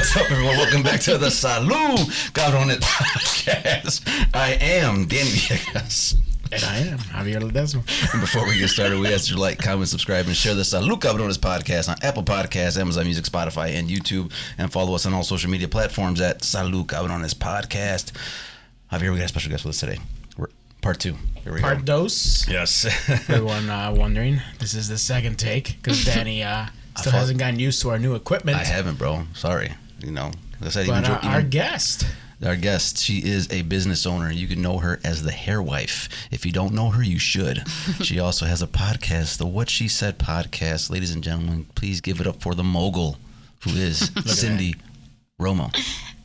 What's up, everyone? Welcome back to the Salud Cabrones podcast. I am Danny Villegas. And I am Javier Ledesma. And before we get started, we ask you to like, comment, subscribe, and share the Salud Cabrones podcast on Apple Podcasts, Amazon Music, Spotify, and YouTube. And follow us on all social media platforms at Salud Cabrones podcast. Javier, we got a special guest with us today. Part 2. Here we go. Part dos. Yes. Everyone wondering, this is the second take because Danny still hasn't gotten used to our new equipment. I haven't, bro. Sorry. You know, like I said, but our guest. Our guest, she is a business owner. You can know her as the Hair Wife. If you don't know her, you should. She also has a podcast, the What She Said podcast. Ladies and gentlemen, please give it up for the mogul, who is Cindy Romo.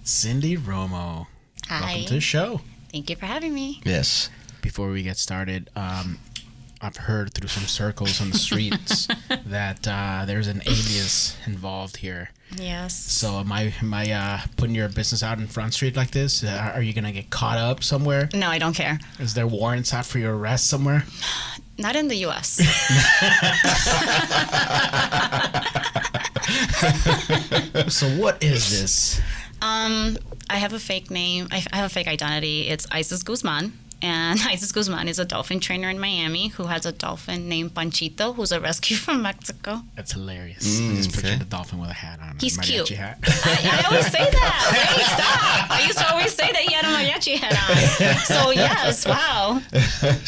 Cindy Romo. Hi. Welcome to the show. Thank you for having me. Yes. Before we get started, I've heard through some circles on the streets that there's an alias involved here. Yes. So am I putting your business out in Front Street like this? Are you going to get caught up somewhere? No, I don't care. Is there warrants out for your arrest somewhere? Not in the U.S. So what is this? I have a fake name. I have a fake identity. It's Isis Guzman. And Isis Guzman is a dolphin trainer in Miami who has a dolphin named Panchito, who's a rescue from Mexico. That's hilarious. I just pictured the dolphin with a hat on. He's cute. Hat. I always say that. Wait, stop. I used to always say that he had a mariachi hat on. So, yes, wow.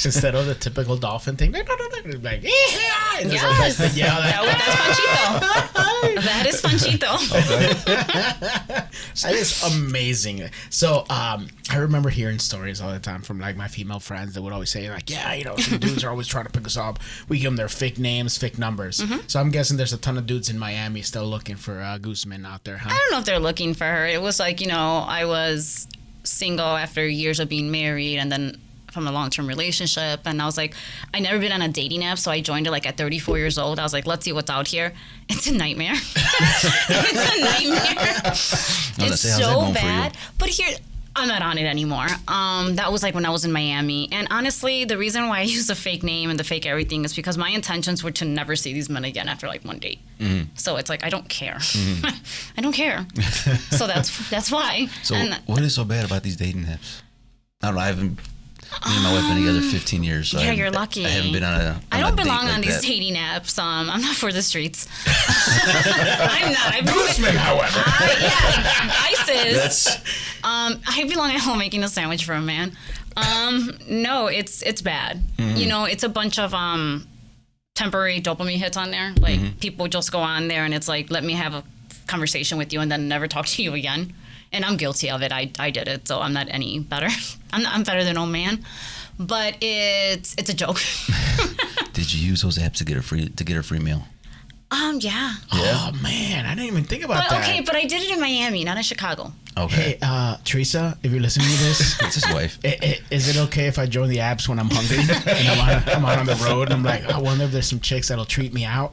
Instead of the typical dolphin thing, like, Yes. That's Panchito. That is Panchito. That is amazing. So, I remember hearing stories all the time from like my female friends that would always say like, yeah, you know, some dudes are always trying to pick us up. We give them their fake names, fake numbers. Mm-hmm. So I'm guessing there's a ton of dudes in Miami still looking for Guzman out there, huh? I don't know if they're looking for her. It was like, you know, I was single after years of being married and then from a long-term relationship. And I was like, I never been on a dating app. So I joined it like at 34 years old. I was like, let's see what's out here. It's a nightmare. It's a nightmare. It's so bad. But here, I'm not on it anymore. That was like when I was in Miami. And honestly, the reason why I use the fake name and the fake everything is because my intentions were to never see these men again after like one date. Mm-hmm. So it's like, I don't care. Mm-hmm. I don't care. So that's why. So what is so bad about these dating apps? I don't know. Me and my wife been together 15 years. So yeah, you're lucky. I haven't been on a I don't belong on these dating apps. I'm not for the streets. I'm not. Guzman, however. ISIS. I belong at home making a sandwich for a man. No, it's bad. Mm-hmm. You know, it's a bunch of temporary dopamine hits on there. Like people just go on there and it's like, let me have a conversation with you and then never talk to you again. And I'm guilty of it. I did it, so I'm not any better. I'm better than old man, but it's a joke. Did you use those apps to get a free meal? Yeah. Oh man, I didn't even think about that. Okay, but I did it in Miami, not in Chicago. Okay. Hey, Teresa, if you're listening to this, it's his wife. Is it okay if I join the apps when I'm hungry and I'm out on the road and I'm like, I wonder if there's some chicks that'll treat me out?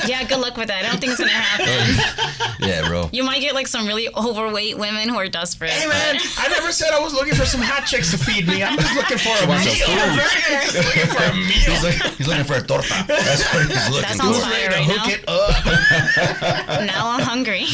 Yeah, good luck with that. I don't think it's gonna happen. Yeah, bro. You might get like some really overweight women who are desperate. Hey man, I never said I was looking for some hot chicks to feed me. I'm just looking for a meal. Just looking for a meal. He's looking for a torta. That's what he's looking for. That sounds fire right hook it up. Now I'm hungry.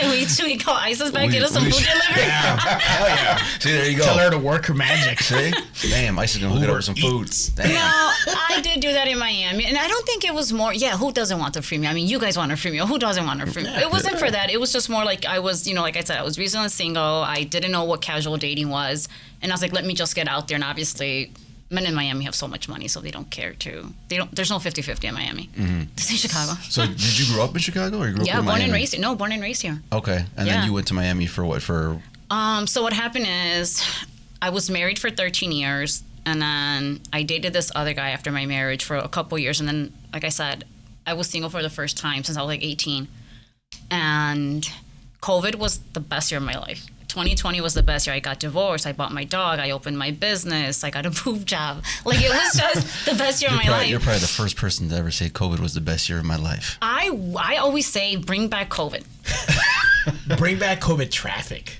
Should we call ISIS back? Get us some food delivery? Yeah. Hell yeah. See, there you go. Tell her to work her magic. See? Damn, ISIS gonna hook it up with some food. Damn. No, I did do that in Miami. And I don't think it was more, who doesn't want a free meal? I mean, you guys want a free meal. Who doesn't want a free meal? It wasn't for that. It was just more like I was, you know, like I said, I was recently single. I didn't know what casual dating was. And I was like, let me just get out there. And obviously, men in Miami have so much money, so they don't care to. There's no 50-50 in Miami. Mm-hmm. This is Chicago. So did you grow up in Chicago or you grew up in Miami? born and raised here. No, born and raised here. Okay. And then you went to Miami for what? So what happened is I was married for 13 years, and then I dated this other guy after my marriage for a couple years. And then, like I said, I was single for the first time since I was like 18. And COVID was the best year of my life. 2020 was the best year. I got divorced. I bought my dog. I opened my business. I got a boob job. Like, it was just the best year of my life. You're probably the first person to ever say COVID was the best year of my life. I always say, bring back COVID. Bring back COVID traffic.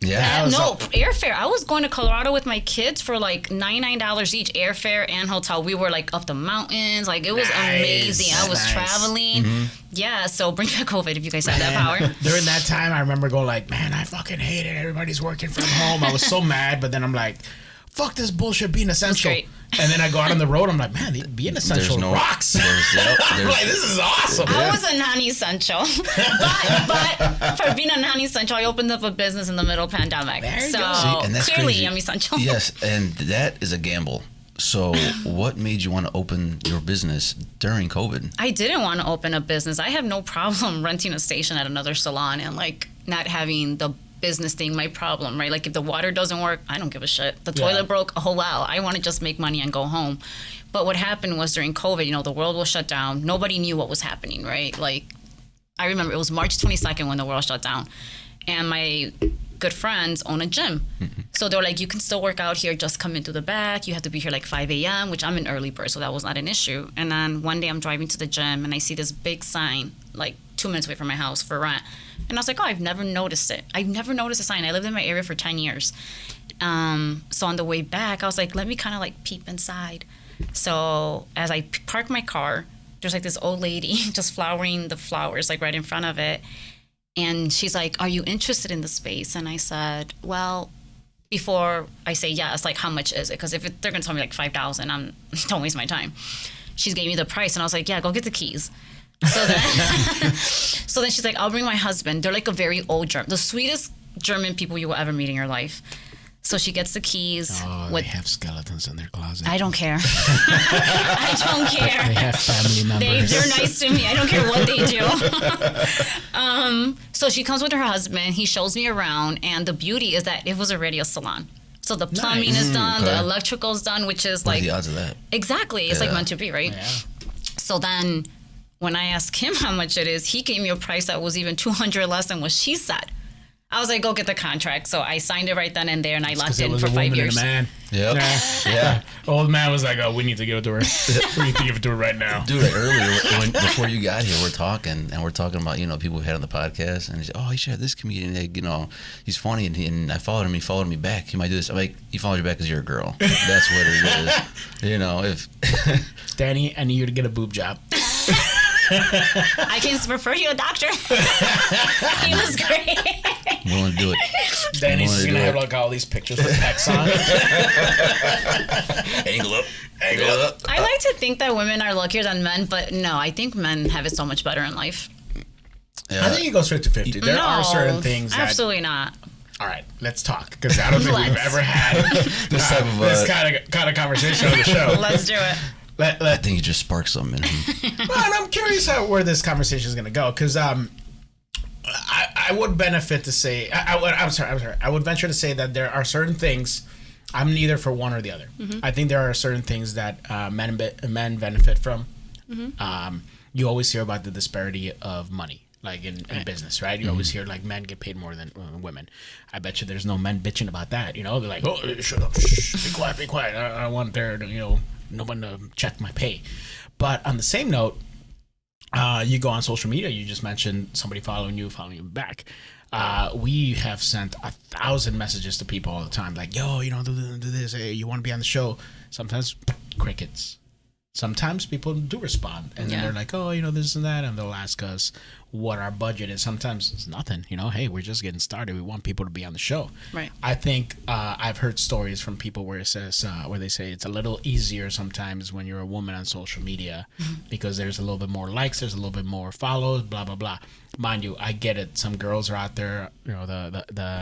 Yeah. No, airfare. I was going to Colorado with my kids for like $99 each, airfare and hotel. We were like up the mountains. Like, it was amazing. I was traveling. Yeah, so bring back COVID if you guys have that power. During that time, I remember going like, man, I fucking hate it. Everybody's working from home. I was so mad, but then I'm like, fuck this bullshit being essential. And then I go out on the road. I'm like, man, being essential rocks. I'm like, this is awesome. I was a non-essential, but for being a non-essential, I opened up a business in the middle of the pandemic. So clearly, crazy. I'm essential. Yes, and that is a gamble. So what made you want to open your business during COVID? I didn't want to open a business. I have no problem renting a station at another salon and like not having the business thing my problem, right? Like, if the water doesn't work, I don't give a shit. The toilet broke, oh wow, I want to just make money and go home. But what happened was during COVID, the world was shut down. Nobody knew what was happening, right? Like, I remember it was March 22nd when the world shut down, and my good friends own a gym. So they were like, you can still work out here, just come in through the back. You have to be here like 5 a.m., which I'm an early bird, so that was not an issue. And then one day I'm driving to the gym and I see this big sign, like 2 minutes away from my house, for rent. And I was like, oh, I've never noticed it. I've never noticed a sign. I lived in my area for 10 years. So on the way back, I was like, let me kind of like peep inside. So as I park my car, there's like this old lady just flowering the flowers like right in front of it. And she's like, are you interested in the space? And I said, well, before I say yes, like, how much is it? Because if they're going to tell me like $5,000, don't waste my time. She gave me the price and I was like, yeah, go get the keys. So then she's like, I'll bring my husband. They're like a very old German, the sweetest German people you will ever meet in your life. So she gets the keys. Oh, they have skeletons in their closet. I don't care. I don't care. They have family members. They're nice to me. I don't care what they do. So she comes with her husband. He shows me around. And the beauty is that it was already a salon. So the plumbing is done. The electrical is done, which is what like... are the odds of that? Exactly. It's like meant to be, right? Yeah. So then when I asked him how much it is, he gave me a price that was even $200 less than what she said. I was like, go get the contract. So I signed it right then and there, and I locked in for 5 years. And a man. Yep. Yeah. Old man was like, oh, we need to give it to her. We need to give it to her right now. Dude, like earlier, before you got here, we're talking about, people we had on the podcast, and he said, oh, you should have this comedian, he's funny, and I followed him, he followed me back. He might do this. I'm like, he followed you back because you're a girl. That's what it is. If Danny, I need you to get a boob job. I can refer you a doctor. He was great. Willing to do it. Danny's gonna have like all these pictures with pecs on. Angle up. I like to think that women are luckier than men, but no, I think men have it so much better in life. Yeah. I think it goes 50-50. There are certain things that... Absolutely not. All right, let's talk, because I don't think we've ever had this kind of conversation on the show. Let's do it. I think you just sparked something in him. Well, and I'm curious where this conversation is going to go, because I would benefit to say, I'm sorry. I would venture to say that there are certain things, I'm neither for one or the other. Mm-hmm. I think there are certain things that men benefit from. Mm-hmm. You always hear about the disparity of money, like in business, right? You always hear like men get paid more than women. I bet you there's no men bitching about that. They're like, oh, shut up, shh, be quiet. I want there, no one to check my pay. But on the same note, you go on social media, you just mentioned somebody following you back. We have sent 1,000 messages to people all the time, like, yo, do this, hey, you want to be on the show? Sometimes crickets. Sometimes people do respond, and then they're like, oh, this and that, and they'll ask us what our budget is. Sometimes it's nothing, hey, we're just getting started. We want people to be on the show. Right. I think I've heard stories from people where it says, where they say it's a little easier sometimes when you're a woman on social media because there's a little bit more likes, there's a little bit more follows, blah, blah, blah. Mind you, I get it. Some girls are out there, the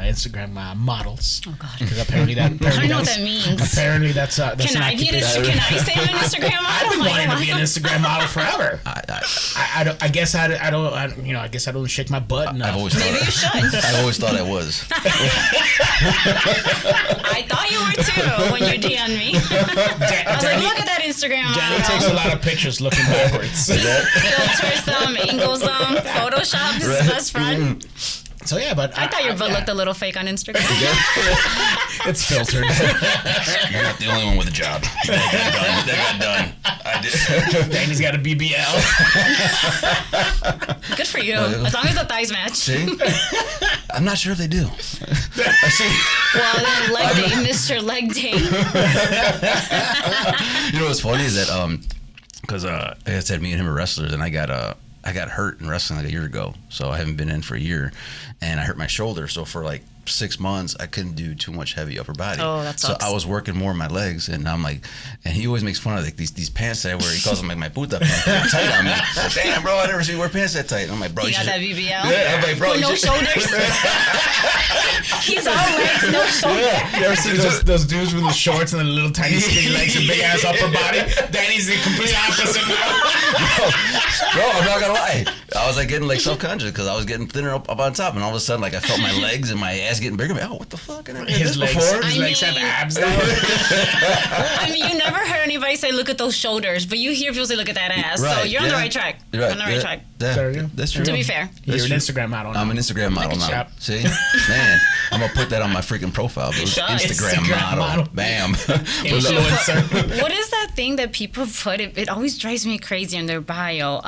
Instagram models. Oh God! Because apparently I don't know what that means. Apparently that's can I say I'm an Instagram model? I've been wanting to be an Instagram model forever. I guess I don't shake my butt enough. Maybe you should. I've always thought I was. I thought you were too when you DM'd me. I was like, look at that Instagram model. Danny takes a lot of pictures looking backwards. Filters them, angles them, Photoshop his best friend. So yeah, but I thought your butt looked a little fake on Instagram. It's filtered. You're not the only one with a job. That got done. I did. Danny's got a BBL. Good for you. As long as the thighs match. See? I'm not sure if they do. I see. Well, then leg day, Mr. Leg Day. You know what's funny is that because like I said, me and him are wrestlers, and I got hurt in wrestling like a year ago, so I haven't been in for a year, and I hurt my shoulder. So for like 6 months, I couldn't do too much heavy upper body. Oh, that sucks. So I was working more on my legs, and I'm like, and he always makes fun of like these pants that I wear. He calls them like my puta pants. They're tight on me. Like, damn, bro, I never seen you wear pants that tight. And I'm like, bro, You got that BBL? Yeah, I'm like, bro, no shoulders. He's all legs, no shoulders. You ever see those dudes with the shorts and the little tiny skinny legs and big ass upper body? Danny's the complete opposite. Bro, I'm not gonna lie. I was like getting like self-conscious because I was getting thinner up on top, and all of a sudden, like I felt my legs and my ass getting bigger. I'm like, oh, what the fuck? I never did His this legs, before. his legs have abs now. I mean, you never heard anybody say, look at those shoulders, but you hear people say, look at that ass. So Right, you're on the right track. You're You're on the right track. Yeah, There you go. that's true. To be fair. You're an true. Instagram model now. I'm an Instagram model Look now. at you. See, man, I'm gonna put that on my freaking profile. Bro. should. Instagram model. Bam. Influencer. What is that thing that people put? It always drives me crazy in their bio.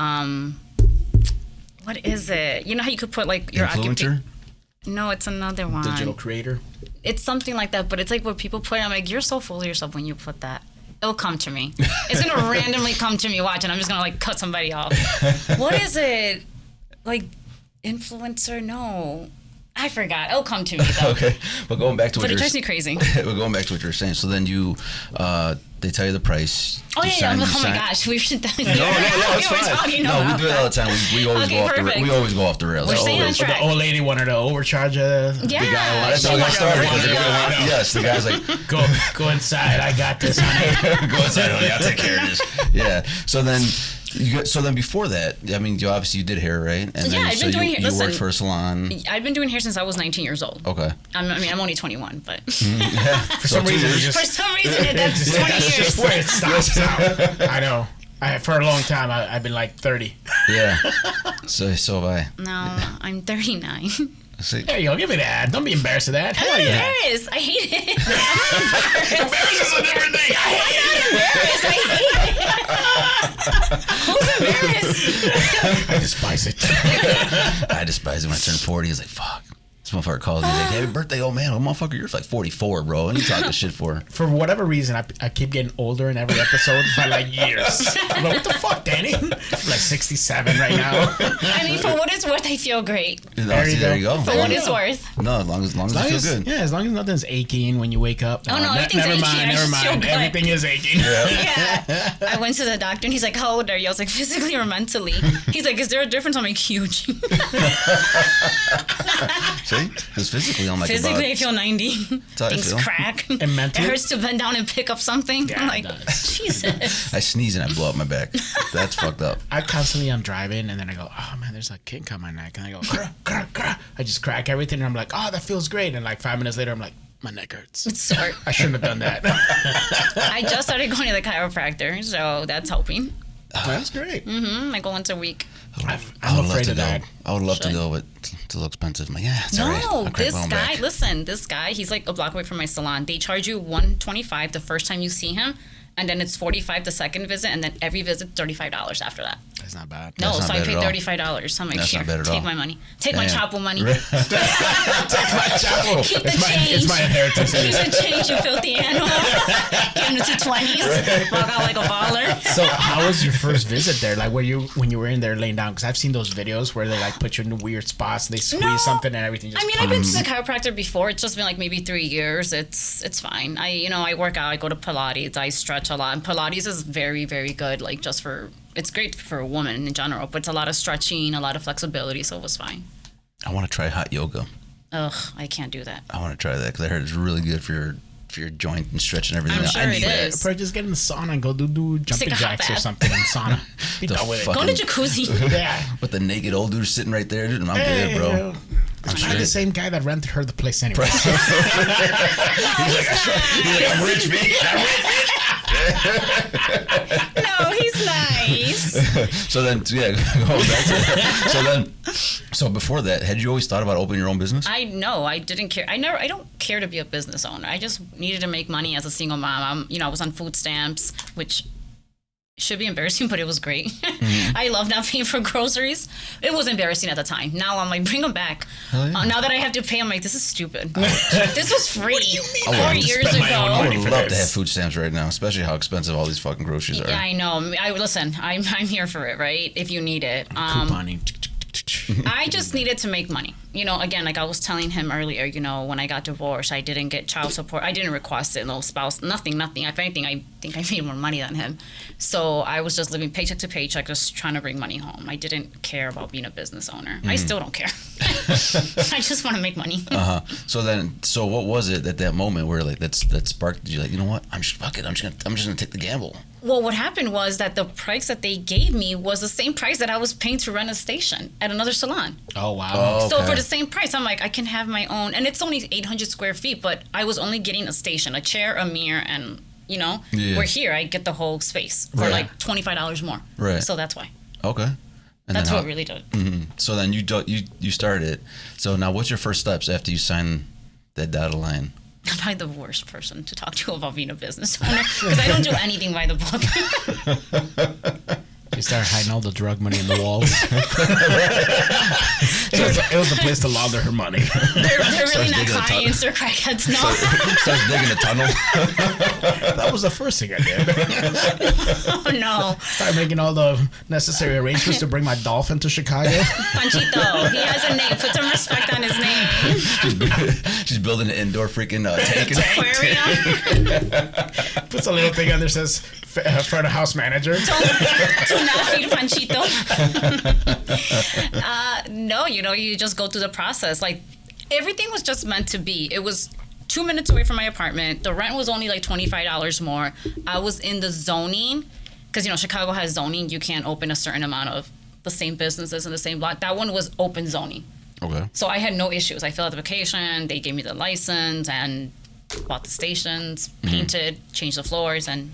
What is it? You know how you could put like your Influencer. occupation? No, it's another one. Digital creator. It's something like that, but it's like what people put. I'm like, you're so full of yourself when you put that. It'll come to me. It's gonna randomly come to me. Watch, and I'm just gonna like cut somebody off. What is it? Like influencer? No, I forgot. It'll come to me though. Okay, but going back to what But it you're drives me crazy. we're going back to what you were saying. So then you, they tell you the price. Oh You yeah, sign- yeah. you Oh my sign- gosh, we should. No, it's we were fine. talking No, we about do it all the that. time. We always Okay, go off perfect. we always go off the rails. We're Always. staying on But track. the old lady wanted to overcharge Yeah, The guy, that's how we got she started. wanted because to the guy bring it wanted- Yes, the guy's like, Go inside. I got this, honey. go inside, honey. I'll take care of this. Yeah. So then before that, I mean, you obviously did hair, right? And Yeah, I've been doing hair. You Listen, worked for a salon. I've been doing hair since I was 19 years old. Okay. I mean, I'm only 21, but For some reason, for some reason, that's 20 that's years. just where it stops out. I know. For a long time, I've been like 30. Yeah. So have I. No, I'm 39. See. There you go. Give me that. Don't be embarrassed of that. I'm Hell not yeah. embarrassed. I hate it. I'm Embarrassed is a different thing. embarrassed. I hate it. Who's embarrassed? I despise it. I despise it when I turned 40. He's like, fuck. This motherfucker calls me. He's like, happy birthday, old man. Oh, motherfucker, you're like 44, bro. And you talk this shit for. For whatever reason, I keep getting older in every episode by like years. I'm like, what the fuck, Danny? I'm like 67 right now. I mean, for what it's worth, I feel great. There you go. For what it's worth. No, as long as you feel good. Yeah, as long as nothing's aching when you wake up. Oh, no, everything's never aching. mind, I never just feel mind. good. Everything is aching. Yeah. I went to the doctor and he's like, how old are you? I was like, physically or mentally? He's like, is there a difference? I'm like, huge. See? Because physically, I'm like, Physically, I feel 90. how I Things feel. crack. And mentally? It hurts to bend down and pick up something. Yeah, I'm it like, does. Jesus. I sneeze and I blow up my back. That's fucked up. I constantly am driving and then I go, oh man, there's a kink on my neck. And I go, crack, crack, crack. I just crack everything and I'm like, oh, that feels great. And like 5 minutes later, I'm like, my neck hurts. It's sore. I shouldn't have done that. I just started going to the chiropractor, so that's helping. That's great. I go once a week. I'm afraid of that. I would love to Should. go, but it's a little expensive. I'm like, yeah, it's all right. I'll No, crack this my own guy, back. listen, this guy, he's like a block away from my salon. They charge you $125 the first time you see him, and then it's $45 the second visit, and then every visit $35 after that. That's not bad. No, That's so not I bad paid at all. $35. I'm like, That's here, not bad at take all. my money. Take my Damn. chapo money. Take my chapel. Keep the It's change. my inheritance. Keep the change, you filthy animal. Give him the 220s. Walk out like a baller. So how was your first visit there? Like when you were in there laying down? Because I've seen those videos where they like put you in weird spots and they squeeze No. something and everything just. I mean, I've been to the chiropractor before. It's just been like maybe 3 years. It's fine. I work out. I go to Pilates. I stretch a lot. And Pilates is very, very good. Like just for, it's great for a woman in general, but it's a lot of stretching, a lot of flexibility. So it was fine. I want to try hot yoga. Ugh, I can't do that. I want to try that because I heard it's really good for your joint and stretch and everything. I'm sure I it need that. is. Probably just get in the sauna and go do jumping Take a hot jacks or bath. something in the sauna. Be The done with it. fuck? Go to jacuzzi. Yeah. With the naked old dude sitting right there, dude, and I'm good, bro. I'm I'm straight. the same guy that rented her the place anyway. I'm rich, man. No, he's nice. So then, yeah, going back to that. So then, So before that, had you always thought about opening your own business? I didn't care. I don't care to be a business owner. I just needed to make money as a single mom. I was on food stamps, which should be embarrassing, but it was great. I love not paying for groceries. It was embarrassing at the time. Now I'm like, bring them back. Yeah. Now that I have to pay, I'm like, this is stupid. This was free. What do you mean? 4 years ago. I would for love to this. have food stamps right now, especially how expensive all these fucking groceries are. Yeah, I know. Listen, I'm here for it, right? If you need it. Couponing. I just needed to make money. Again, like I was telling him earlier, when I got divorced, I didn't get child support. I didn't request it, no spouse, nothing. If anything, I think I made more money than him. So I was just living paycheck to paycheck, just trying to bring money home. I didn't care about being a business owner. I still don't care. I just want to make money. So what was it at that moment where like that sparked you? Like, you know what? I'm just gonna take the gamble. Well, what happened was that the price that they gave me was the same price that I was paying to rent a station at another salon. Oh, wow. Oh, So okay. for the same price, I'm like, I can have my own, and it's only 800 square feet, but I was only getting a station, a chair, a mirror, and Yeah. where here I get the whole space for Right. like $25 more. Right. So that's why. Okay. And That's then what really did. So then you started it. So now what's your first steps after you sign that dotted line? I'm probably the worst person to talk to about being a business owner because I don't do anything by the book. You started hiding all the drug money in the walls. It was a place to launder her money. They're really not digging a clients, they're crackheads. No. Starts digging a tunnel. That was the first thing I did. Oh, no. Started making all the necessary arrangements to bring my dolphin to Chicago. Panchito. He has a name. Put some respect on his name. She's building an indoor freaking tank. Aquarium. Puts a little thing on there that says front of house manager. Do not feed Panchito. No, you just go through the process. Like, everything was just meant to be. It was 2 minutes away from my apartment. The rent was only like $25 more. I was in the zoning, because, Chicago has zoning. You can't open a certain amount of the same businesses in the same block. That one was open zoning. Okay. So I had no issues. I filled out the application. They gave me the license and bought the stations, painted, changed the floors, and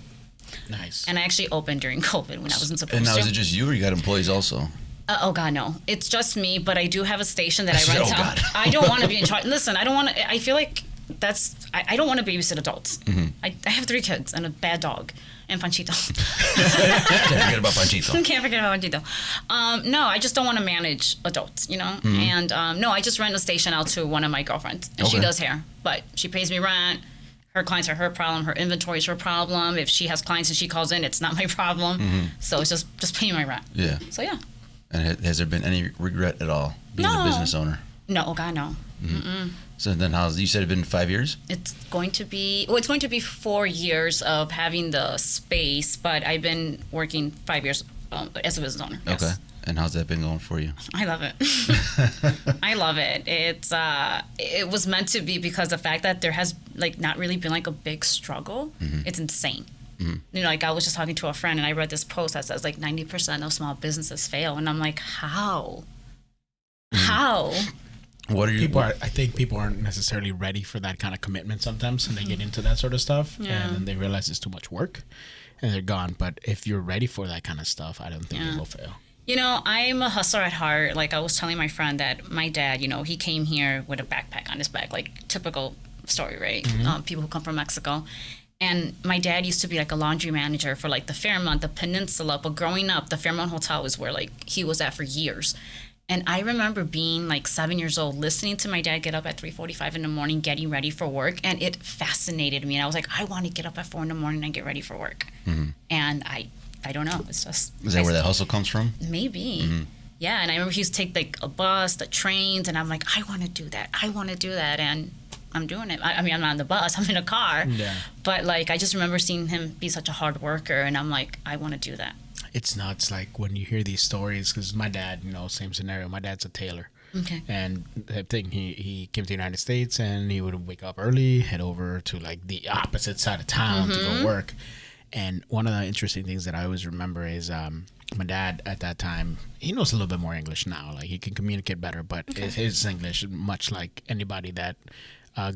Nice. I actually opened during COVID when I wasn't supposed And now to. is it just you or you got employees also? Oh God, no! It's just me, but I do have a station that I Oh, rent out. God. I don't want to be in charge. Listen, I don't want to. I feel like I don't want to babysit adults. I have 3 kids and a bad dog and Panchito. Can't forget about Panchito. Can't forget about Panchito. No, I just don't want to manage adults, And no, I just rent a station out to one of my girlfriends, and she Okay. does hair, but she pays me rent. Her clients are her problem. Her inventory is her problem. If she has clients and she calls in, it's not my problem. So it's just paying my rent. Yeah. So yeah. And has there been any regret at all being No. a business owner? No, oh God, no. So then you said it's been 5 years? It's going to be 4 years of having the space, but I've been working 5 years as a business owner. Yes. Okay. And how's that been going for you? I love it. I love it. It was meant to be because the fact that there has not really been a big struggle, it's insane. Like I was just talking to a friend and I read this post that says 90% of small businesses fail, and I'm like, how? How? What are you? I think people aren't necessarily ready for that kind of commitment sometimes, and they get into that sort of stuff, Yeah. and then they realize it's too much work, and they're gone. But if you're ready for that kind of stuff, I don't think it will fail. I'm a hustler at heart. Like I was telling my friend that my dad, he came here with a backpack on his back, like typical story, right? People who come from Mexico. And my dad used to be a laundry manager for the Fairmont, the Peninsula. But growing up, the Fairmont Hotel was where he was at for years. And I remember being 7 years old, listening to my dad get up at 3:45 in the morning, getting ready for work. And it fascinated me. And I was like, I want to get up at 4 in the morning and get ready for work. And I don't know. It's just. Is that where that hustle comes from? Maybe. Yeah. And I remember he used to take a bus, the trains. And I'm like, I want to do that. I want to do that. And I'm doing it. I mean, I'm not on the bus. I'm in a car. Yeah. But I just remember seeing him be such a hard worker. And I'm like, I want to do that. It's nuts, when you hear these stories, because my dad, same scenario. My dad's a tailor. Okay. And the thing, he came to the United States, and he would wake up early, head over to the opposite side of town to go work. And one of the interesting things that I always remember is my dad at that time, he knows a little bit more English now. He can communicate better, but his English is much like anybody that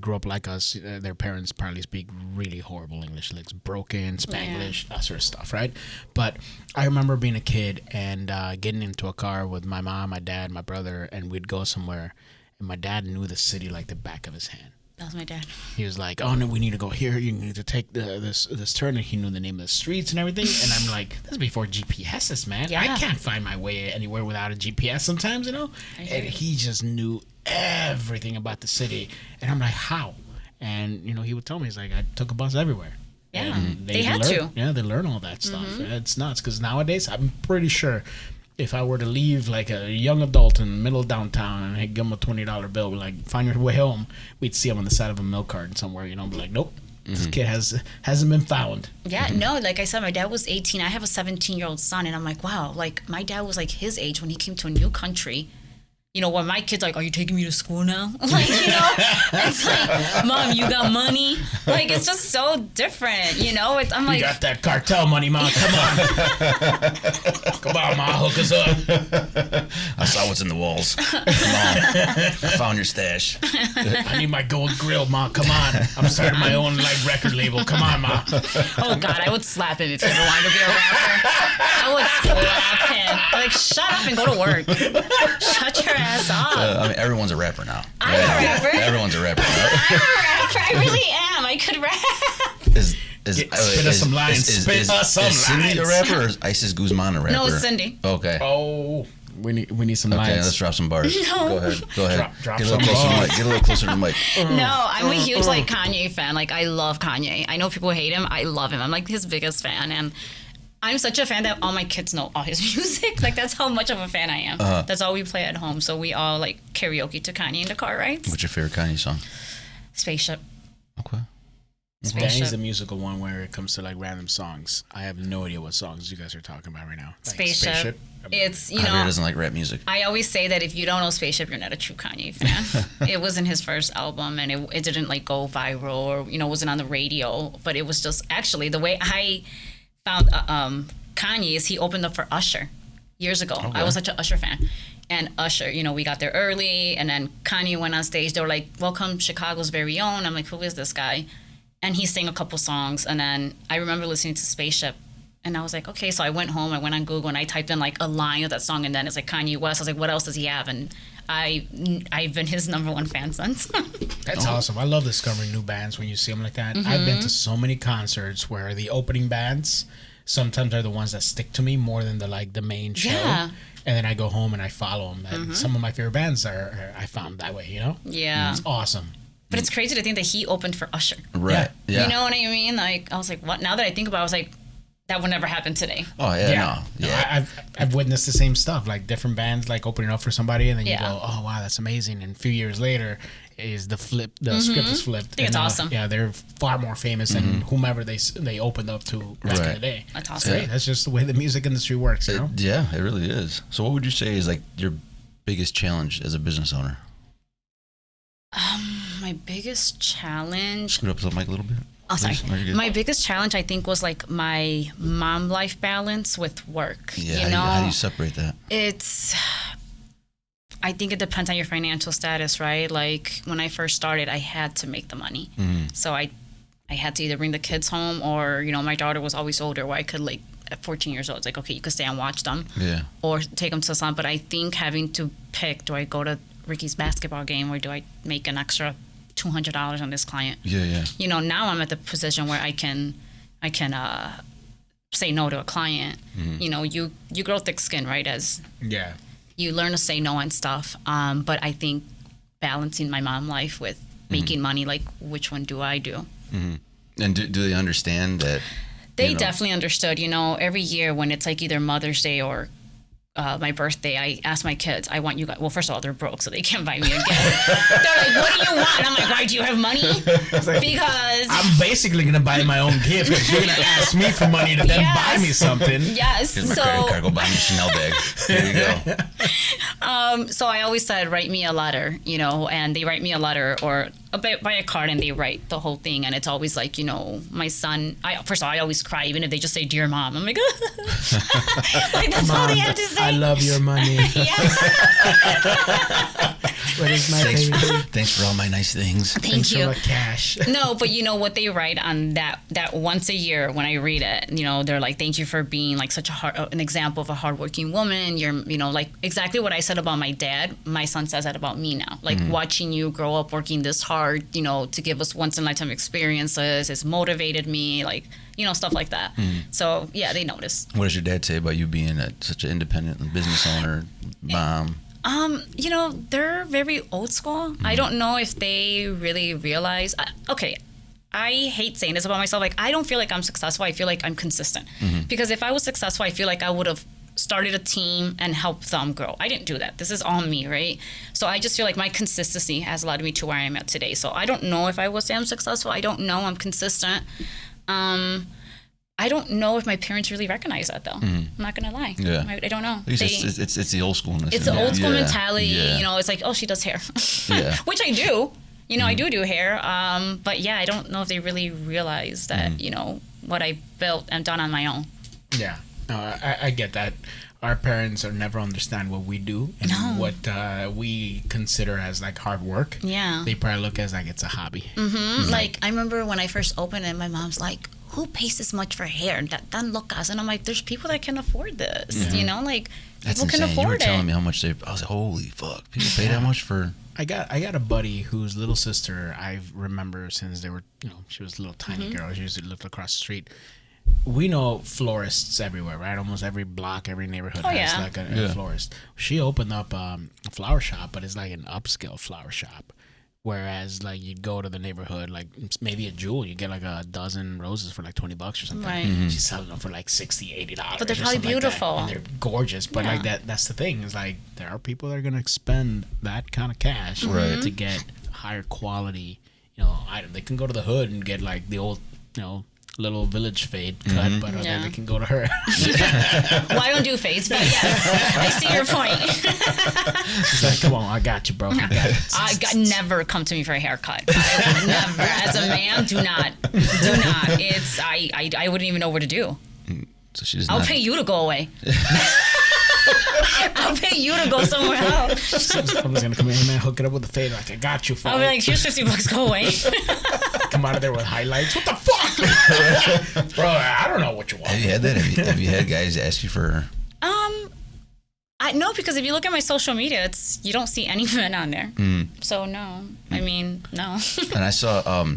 grew up like us. Their parents probably speak really horrible English, like broken Spanglish, that sort of stuff, right? But I remember being a kid and getting into a car with my mom, my dad, my brother, and we'd go somewhere. And my dad knew the city like the back of his hand. That was my dad. He was like, "Oh no, we need to go here. You need to take this turn." And he knew the name of the streets and everything. And I'm like, "This is before GPSs, man. Yeah. I can't find my way anywhere without a GPS sometimes, you know." And he just knew everything about the city. And I'm like, "How?" And he would tell me, he's like, "I took a bus everywhere." Yeah, And they had to. Yeah, they learn all that stuff. It's nuts because nowadays I'm pretty sure if I were to leave like a young adult in the middle of downtown and I'd give him a $20 bill, be like, "Find your way home," we'd see him on the side of a milk carton somewhere, be like, "Nope, this kid hasn't been found." Yeah, no, like I said, my dad was 18. I have a 17-year-old son, and I'm like, wow, like my dad was like his age when he came to a new country. When my kid's like, "Are you taking me to school now?" Like, it's like, "Mom, you got money?" Like, it's just so different, I'm like, "You got that cartel money, Mom. Come on. Come on, Ma, hook us up." I saw what's in the walls. Come on. I found your stash. "I need my gold grill, Ma. Come on. I'm starting my own record label. Come on, Ma." oh God, I would slap him if he ever wanted to be a rapper. I would slap him. Like, shut up and go to work. Shut your ass up. I mean, everyone's a rapper now. I'm a rapper. Everyone's a rapper now. I'm a rapper. I really am. I could rap. Spit us some lines. Spit us some is Cindy a lines. rapper or is Isis Guzman a rapper? No, it's Cindy. Okay. Oh, we need some lines. Okay, let's drop some bars. No. Go ahead. Drop Get a some little closer to the bars. mic. Get a little closer to the mic. No, I'm a huge Kanye fan. Like, I love Kanye. I know people hate him. I love him. I'm like his biggest fan, and I'm such a fan that all my kids know all his music. Like, that's how much of a fan I am. That's all we play at home. So we all like karaoke to Kanye in the car rides. What's your favorite Kanye song? Spaceship. Okay. Danny's a musical one where it comes to random songs. I have no idea what songs you guys are talking about right now. Spaceship. It's, Javier doesn't like rap music. I always say that if you don't know Spaceship, you're not a true Kanye fan. It wasn't his first album, and it didn't go viral or wasn't on the radio. But it was just actually the way I found Kanye is he opened up for Usher years ago. Okay. I was such an Usher fan. And Usher, we got there early, and then Kanye went on stage. They were like, "Welcome, Chicago's very own." I'm like, "Who is this guy?" And he sang a couple songs, and then I remember listening to Spaceship, and I was like, okay. So I went home, I went on Google, and I typed in a line of that song, and then it's Kanye West. I was like, what else does he have? And I've been his #1 fan since. That's awesome. I love discovering new bands when you see them like that. I've been to so many concerts where the opening bands sometimes are the ones that stick to me more than the main show. Yeah. And then I go home and I follow them. And some of my favorite bands are I found that way. Yeah. It's awesome. But it's crazy to think that he opened for Usher. Right. Yeah. You know what I mean? I was like, what? Now that I think about it, I was like, that would never happen today. Oh yeah. No. Yeah. I've witnessed the same stuff, different bands opening up for somebody, and then you Yeah. go, "Oh wow, that's amazing." And a few years later, the script is flipped. I think it's awesome. Yeah, they're far more famous than whomever they opened up to back in the day. That's It's awesome. great. That's just the way the music industry works. Yeah, it really is. So, what would you say is your biggest challenge as a business owner? My biggest challenge. Scoot up to the mic a little bit. Oh, sorry. Please. No, you're good. My biggest challenge, I think, was my mom life balance with work. Yeah. How do you separate that? I think it depends on your financial status, right? When I first started, I had to make the money. So I had to either bring the kids home or, my daughter was always older where I could at 14 years old, it's okay, you could stay and watch them. Yeah. Or take them to some. But I think having to pick, do I go to Ricky's basketball game or do I make an extra $200 on this client? Yeah. Now I'm at the position where I can say no to a client. You grow thick skin, right? As you learn to say no and stuff. But I think balancing my mom life with making money, which one do I do? And do they understand that? They definitely understood. Every year when it's either Mother's Day or my birthday, I ask my kids, I want you guys, well, first of all, they're broke, so they can't buy me a gift. They're like, what do you want? And I'm like, why, do you have money? Because I'm basically going to buy my own gift because you're going to ask me for money to then buy me something. Yes. Here's my credit card, go buy me a Chanel bag. There you go. So I always said, write me a letter, and they write me a letter or buy a card and they write the whole thing, and it's always like, you know, my son. First of all, I always cry even if they just say "Dear Mom." I'm like, like that's all they have to say. I love your money. What is my favorite? Thanks for all my nice things. Thank you. For the cash. No, but you know what they write on that once a year when I read it, you know, they're like, thank you for being like such an example of a hardworking woman. You're, you know, like exactly what I said about my dad. My son says that about me now. Like watching you grow up working this hard, you know, to give us once in a lifetime experiences has motivated me, like, you know, stuff like that. So yeah, they notice. What does your dad say about you being such an independent business owner, mom? You know, they're very old school. I don't know if they really realize. Okay, I hate saying this about myself. Like, I don't feel like I'm successful. I feel like I'm consistent. Because if I was successful, I feel like I would have started a team and helped them grow. I didn't do that. This is all me, right? So I just feel like my consistency has allowed me to where I am at today. So I don't know if I would say I'm successful. I don't know. I'm consistent. I don't know if my parents really recognize that, though. I'm not gonna lie. Yeah. I don't know. At least it's the old schoolness. It's the old school mentality. Yeah. You know, it's like, oh, she does hair, Yeah. which I do. You know, I do hair. But yeah, I don't know if they really realize that, you know, what I built and done on my own. Yeah, no, I get that. Our parents are never understand what we do and what we consider as like hard work. Yeah. They probably look as like it's a hobby. Like, I remember when I first opened it, my mom's like, who pays this much for hair? Tan locas. And I'm like, there's people that can afford this. You know, like, That's people can insane. afford You were telling it. me how much they. I was like, holy fuck! People pay that much for. I got a buddy whose little sister I remember since they were, you know, she was a little tiny girl. She used to live across the street. We know florists everywhere, right? Almost every block, every neighborhood has like a florist. She opened up a flower shop, but it's like an upscale flower shop. Whereas, like, you'd go to the neighborhood, like maybe a Jewel, you get like a dozen roses for like $20 or something. Right. She's selling them for like $60, $80. But they're probably beautiful. And they're gorgeous. But like that's the thing, is like there are people that are gonna expend that kind of cash to get higher quality, you know, item. They can go to the hood and get like the old, you know, little village fade cut, but then they can go to her. Well, I don't do fades, but yes, I see your point. She's like, come on, I got you, bro. I got it. Never come to me for a haircut. I would never. As a man, do not. It's I wouldn't even know what to do. So she does I'll not. pay you to go away. I'll pay you to go somewhere else. Someone's gonna come in, man, hook it up with a fade. Like, I got you, I'll be like, here's $50, go away. Come out of there with highlights. What the fuck, bro? I don't know what you want. Have you had that? Have you had guys ask you for? No, because if you look at my social media, you don't see any men on there. So no, I mean, no. And I saw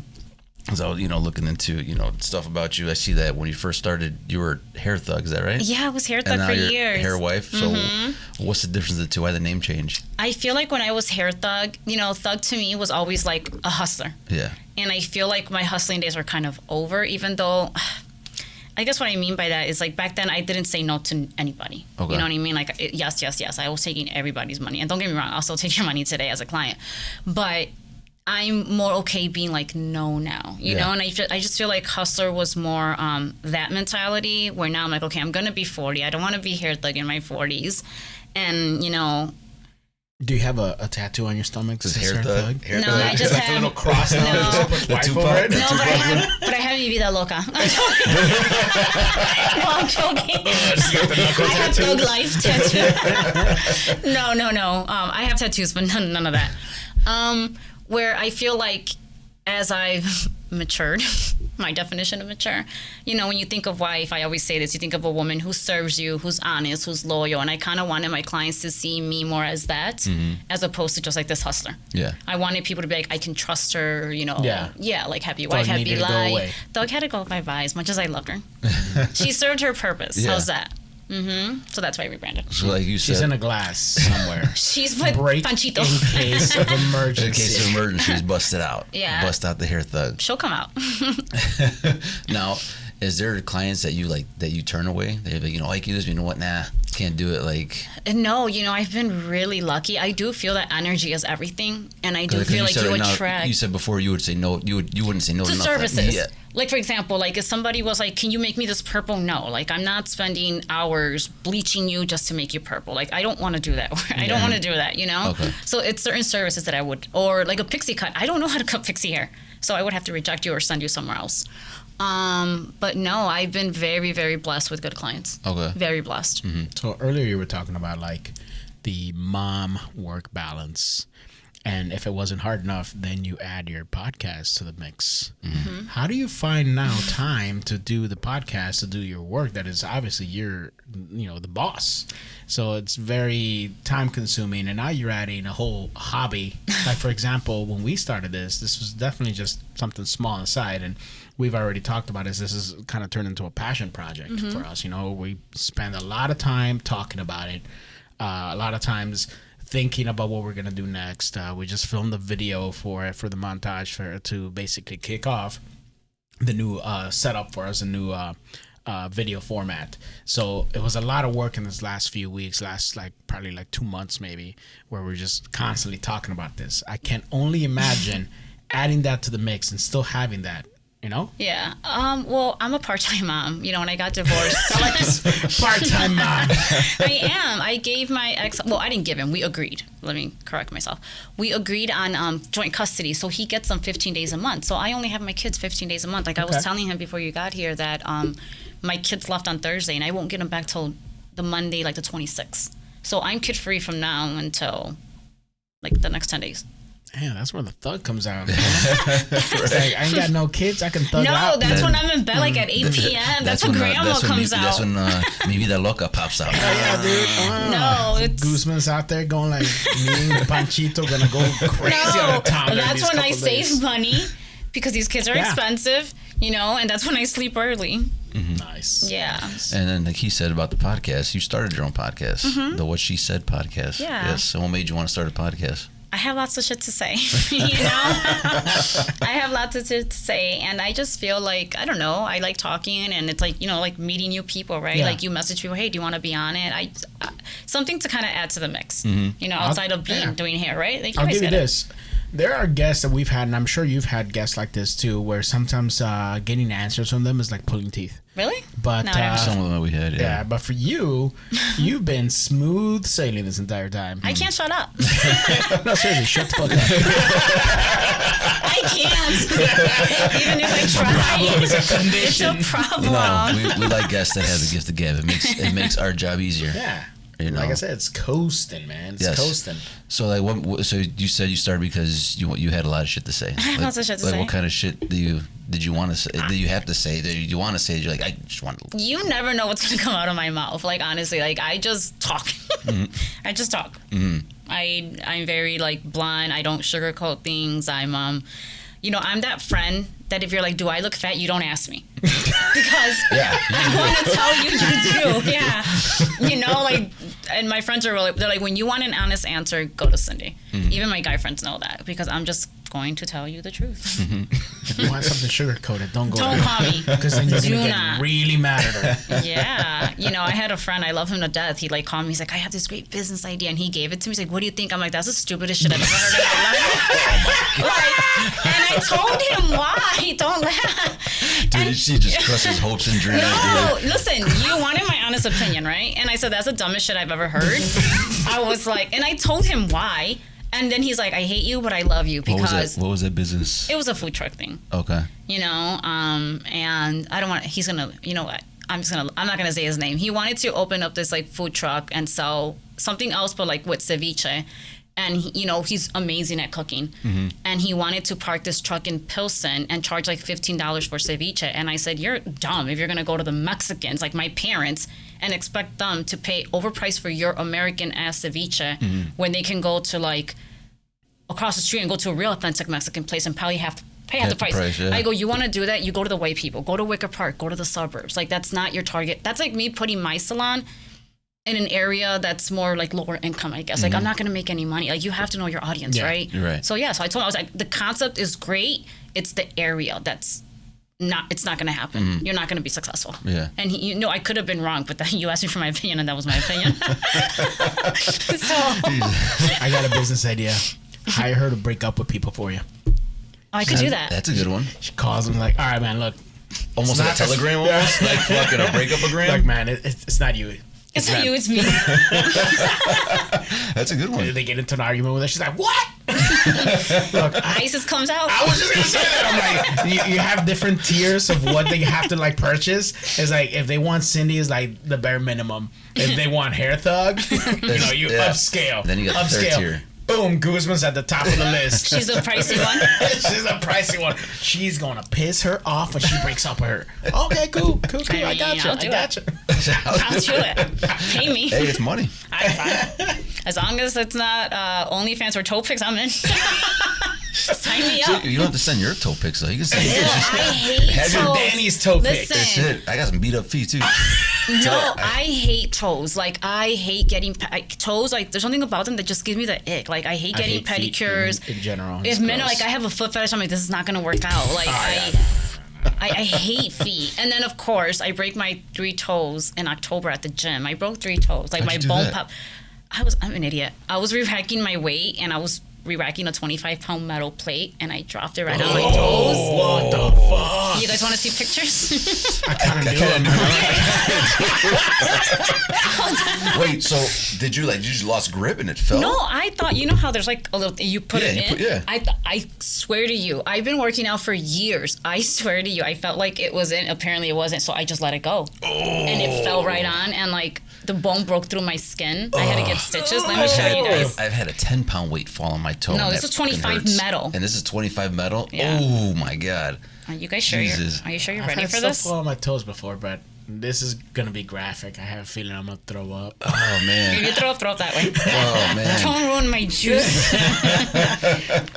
as I was, you know, looking into, you know, stuff about you, I see that when you first started, you were Hair Thug. Is that right? Yeah, I was Hair And Thug now for you're years. Hair Wife. So what's the difference of the two? Why the name change? I feel like when I was Hair Thug, you know, Thug to me was always like a hustler. Yeah. And I feel like my hustling days are kind of over, even though I guess what I mean by that is, like, back then I didn't say no to anybody. Okay. You know what I mean? Like, yes. I was taking everybody's money. And don't get me wrong, I'll still take your money today as a client. But I'm more okay being like no now, you know? And I just feel like hustler was more that mentality, where now I'm like, okay, I'm going to be 40. I don't want to be Hair Thug in my 40s. And, you know... Do you have a tattoo on your stomach? Is Hair Thug? No, I just like have... a little cross now. No. Just put wife over it. No, but I have mi vida loca. No, I'm joking. I have Thug Life tattoo. No. I have tattoos, but none of that. Where I feel like as I've matured, my definition of mature, you know, when you think of wife, I always say this, you think of a woman who serves you, who's honest, who's loyal. And I kind of wanted my clients to see me more as that, as opposed to just like this hustler. Yeah. I wanted people to be like, I can trust her, you know. Yeah, like happy wife, Thug happy needed to go life. away. Thug had to go bye-bye as much as I loved her. She served her purpose. Yeah. How's that? So that's why I rebranded. So like you said, She's in a glass somewhere. She's with Break Panchito. in case of emergency. in case of emergencies, bust it out. Yeah. Bust out the Hair Thug. She'll come out. Now, Is there clients that you turn away? They're like, I can do this, but you know what? Nah, can't do it. Like, No, I've been really lucky. I do feel that energy is everything, and I do feel like you attract. You said before you would say no. You wouldn't say no to nothing. services. Yeah. Like, for example, like if somebody was like, "Can you make me this purple?" No, like I'm not spending hours bleaching you just to make you purple. Like I don't want to do that. I don't want to do that. Okay. So it's certain services that I would, or like a pixie cut. I don't know how to cut pixie hair, so I would have to reject you or send you somewhere else. But no, I've been very, very blessed with good clients. Okay. Very blessed. Mm-hmm. So earlier you were talking about like the mom work balance. And if it wasn't hard enough, then you add your podcast to the mix. Mm-hmm. How do you find now time to do the podcast, to do your work? That is obviously you're, the boss. So it's very time consuming. And now you're adding a whole hobby. Like, for example, when we started this was definitely just something small on the side. And we've already talked about this. This is kind of turned into a passion project for us. We spend a lot of time talking about it. A lot of times thinking about what we're gonna do next. We just filmed the video for the montage to basically kick off the new setup for us, a new video format. So it was a lot of work in this last few weeks, probably 2 months maybe, where we're just constantly talking about this. I can only imagine adding that to the mix and still having that. Yeah. Well, I'm a part-time mom. When I got divorced. I like this part-time mom. I am. I gave my ex. Well, I didn't give him. We agreed. Let me correct myself. We agreed on joint custody, so he gets them 15 days a month. So I only have my kids 15 days a month. Like I was telling him before you got here that my kids left on Thursday, and I won't get them back till the Monday, like the 26th. So I'm kid-free from now until like the next 10 days. Damn, that's where the thug comes out. It's like, I ain't got no kids. I can thug out. No, that's when I'm in bed like at 8 p.m. That's when grandma comes out. That's when maybe the loca pops out. Yeah, dude. No, it's Guzman's out there going like, me and Panchito gonna go crazy out of town. That's when I save money because these kids are expensive, and that's when I sleep early. Mm-hmm. Nice. Yeah. And then like he said about the podcast, you started your own podcast, the What She Said podcast. Yeah. Yes. So what made you want to start a podcast? I have lots of shit to say, I have lots of shit to say, and I just feel like, I don't know, I like talking, and it's like, like meeting new people, right? Yeah. Like you message people, hey, do you want to be on it? Something to kind of add to the mix, outside of doing hair, right? Like, I'll give you this. There are guests that we've had, and I'm sure you've had guests like this too, where sometimes getting answers from them is like pulling teeth. Really? But no, some of them that we had, yeah. But for you, you've been smooth sailing this entire time. I can't shut up. No, seriously, shut the fuck up. I can't. Even if I try, it's a problem. No, we like guests that have the gift of gab. It makes our job easier. Yeah. Like I said, it's coasting, man. It's coasting. So like, so you said you started because you had a lot of shit to say. I have lots of shit to say. What kind of shit did you want to say? Did you have to say? Did you want to say? You're like, I just want to. You never know what's gonna come out of my mouth. Like honestly, like I just talk. I just talk. Mm-hmm. I'm very like blunt. I don't sugarcoat things. I'm I'm that friend that if you're like, do I look fat? You don't ask me. Because I'm going to tell you do. Yeah. And my friends are really, they're like, when you want an honest answer, go to Cindy. Mm-hmm. Even my guy friends know that because I'm just going to tell you the truth. Mm-hmm. If you want something sugar-coated, don't call me. Because then you're going to get really mad at her. Yeah. I had a friend, I love him to death. He called me, he's like, I have this great business idea. And he gave it to me. He's like, what do you think? I'm like, that's the stupidest shit I've ever heard in my life. And I told him why. Don't laugh. Dude, she just crushes hopes and dreams. No, listen, you wanted my honest opinion, right? And I said, that's the dumbest shit I've ever heard. I was like, and I told him why. And then he's like, I hate you, but I love you because... What was that business? It was a food truck thing. Okay. And I don't want... He's going to... You know what? I'm not going to say his name. He wanted to open up this, like, food truck and sell something else, but, like, with ceviche. And, he's amazing at cooking. Mm-hmm. And he wanted to park this truck in Pilsen and charge, like, $15 for ceviche. And I said, you're dumb if you're going to go to the Mexicans, like my parents, and expect them to pay overpriced for your American-ass ceviche when they can go to, like, across the street and go to a real authentic Mexican place and probably have to pay half the price. Yeah. I go, you want to do that? You go to the white people. Go to Wicker Park. Go to the suburbs. Like, that's not your target. That's like me putting my salon in an area that's more like lower income, I guess. Like, I'm not going to make any money. Like, you have to know your audience, right? You're right. So, so I told him, I was like, the concept is great. It's the area that's it's not going to happen. You're not going to be successful. Yeah. And I could have been wrong, but then you asked me for my opinion, and that was my opinion. So I got a business idea. Hire her to break up with people for you. I could do that. That's a good one. She calls them like, all right, man, look. Almost like a telegram, almost like fucking a breakup-a-gram. Like, man, it's not you. It's not you, it's me. That's a good one. They get into an argument with her. She's like, what? Look, ISIS comes out. I was just gonna say that. I'm like, you have different tiers of what they have to like purchase. It's like if they want Cindy, is like the bare minimum. If they want hair thug, you upscale. Then you got the third tier. Boom, Guzman's at the top of the list. She's a pricey one. She's a pricey one. She's gonna piss her off when she breaks up with her. Okay, cool. I got you. I'll do it. Pay me. Hey, it's money. Fine. As long as it's not OnlyFans or toe pics, I'm in. Sign me up. You don't have to send your toe pics though. You can send yours. I hate Have your toes. Danny's toe pic. That's it. I got some beat up feet too. No, I hate toes. Like, I hate getting toes. Like, there's something about them that just gives me the ick. Like, I hate getting pedicures. In general. If men are like, I have a foot fetish, I'm like, this is not going to work out. Like, I hate feet. And then, of course, I break my 3 toes in October at the gym. I broke 3 toes. Like, my bone pop. I'm an idiot. I was re-racking my weight, and I was re-racking a 25-pound metal plate, and I dropped it right on my toes. What the fuck? You guys want to see pictures? I kind of do. Wait, so did you just lost grip and it fell? No, I thought, you know how there's like a little, you put it in? I swear to you, I've been working out for years. I swear to you, I felt like it was in, apparently it wasn't, so I just let it go. And it fell right on, and like the bone broke through my skin. I had to get stitches. Let me show you guys. I've had a 10-pound weight fall on my toe. No, this is 25 metal. And this is 25 metal? Yeah. Oh my God. Are you guys sure are you sure you're ready for I've this? stuff fall on my toes before, but this is gonna be graphic. I have a feeling I'm gonna throw up. Oh man. If you throw up that way. Oh man. Don't ruin my juice.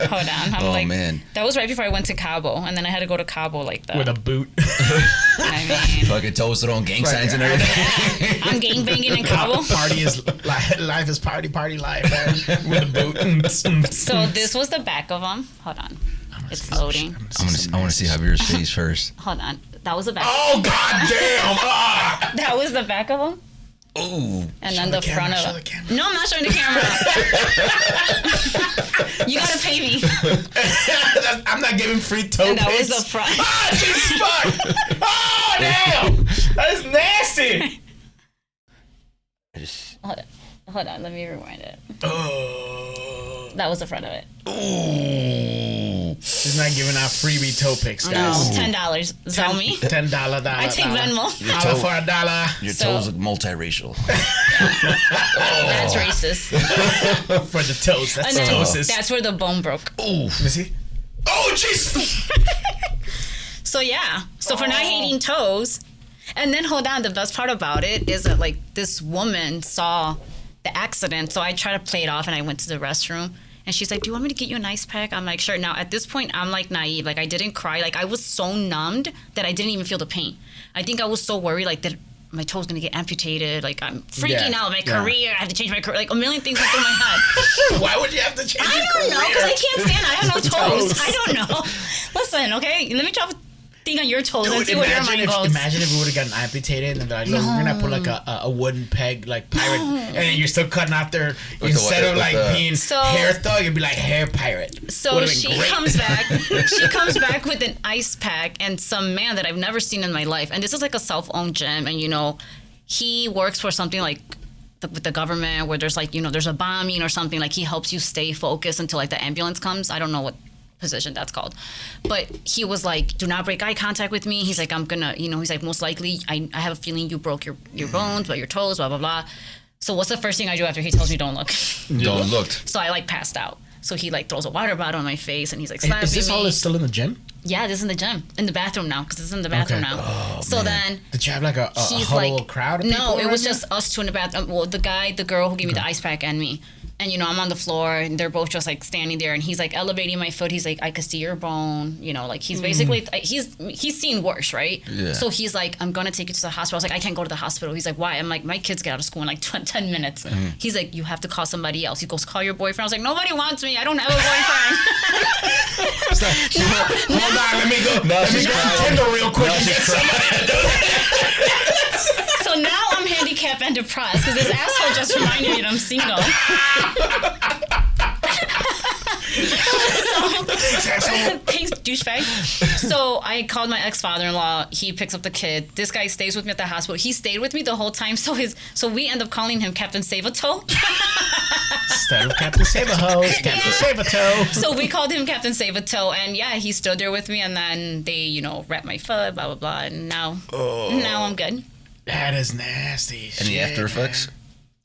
Hold on. Man. That was right before I went to Cabo, and then I had to go to Cabo like that. With a boot. I mean, Fucking toes throwing gang signs and everything. I'm gang banging in Cabo. Life is party life, man. With a boot. So this was the back of them. Hold on. It's loading. I want to see Javier's face first. Hold on. That was the back. Oh goddamn! That was the back of them. Ooh. And then the front of them. No, I'm not showing the camera. You gotta pay me. I'm not giving free toe And that pics. was the front. Ah, Jesus fuck! Oh damn! That is nasty. Hold on. Let me rewind it. Oh. That was the front of it. Ooh. She's not giving out freebie toe pics, No, guys. $10. Sell me. $10. I take Venmo. Dollar for $1. Your So- toes look multiracial. That's racist. For the toes. That's And then toesis. that's where the bone broke. Ooh. Let me see. Oh jeez! So yeah. So for not hating toes, and then hold on, the best part about it is that like this woman saw the accident, so I tried to play it off, and I went to the restroom, and she's like, "Do you want me to get you an ice pack?" I'm like, "Sure." Now at this point, I'm like naive, like I didn't cry, like I was so numbed that I didn't even feel the pain. I think I was so worried, like that my toe's gonna get amputated, like I'm freaking out. My career, I have to change my career, like a million things went through my head. Why would you have to change I your don't know, career? because I can't stand. I have no toes. I don't know. Listen, okay, let me drop a thing on your toes and Dude, see where your mind goes. imagine if we would have gotten amputated and they're like, look, we're gonna put like a wooden peg, like pirate, and then you're still cutting out there instead of like being hair thug, you'd be like hair pirate. So she comes back. She comes back with an ice pack and some man that I've never seen in my life. And this is like a self-owned gym, and he works for something like with the government where there's like there's a bombing or something, like he helps you stay focused until like the ambulance comes. I don't know what position that's called, but he was like, do not break eye contact with me. He's like, I'm gonna he's like, most likely I have a feeling you broke your bones, but your toes, blah blah blah. So what's the first thing I do after he tells me don't look? Don't look. So I like passed out. So he like throws a water bottle in my face, and he's like slapping me. Is this all still in the gym? Yeah, this is in the gym, in the bathroom now, because this is in the bathroom now. Oh, so then did you have like a he's huddle like, crowd of people? no, it was around just us two in the bathroom. Well, the girl who gave me the ice pack, and me. And, I'm on the floor and they're both just like standing there and he's like elevating my foot. He's like, I could see your bone, like he's basically, he's seen worse, right? Yeah. So he's like, I'm going to take you to the hospital. I was like, I can't go to the hospital. He's like, why? I'm like, my kids get out of school in like 10 minutes. He's like, you have to call somebody else. He goes, call your boyfriend. I was like, nobody wants me. I don't have a boyfriend. Hold on, let me go. Let me go to Tinder real quick and get somebody to do that. So now I'm handicapped and depressed because this asshole just reminded me that I'm single. Thanks, douchebag. So I called my ex-father-in-law. He picks up the kid. This guy stays with me at the hospital. He stayed with me the whole time. So we end up calling him Captain Save-A-Toe. Instead of Captain Save-A-Hose, Captain Save-A-Toe. So we called him Captain Save-A-Toe, and yeah, he stood there with me. And then they, wrapped my foot, blah blah blah. And now I'm good. That is nasty. Any after effects?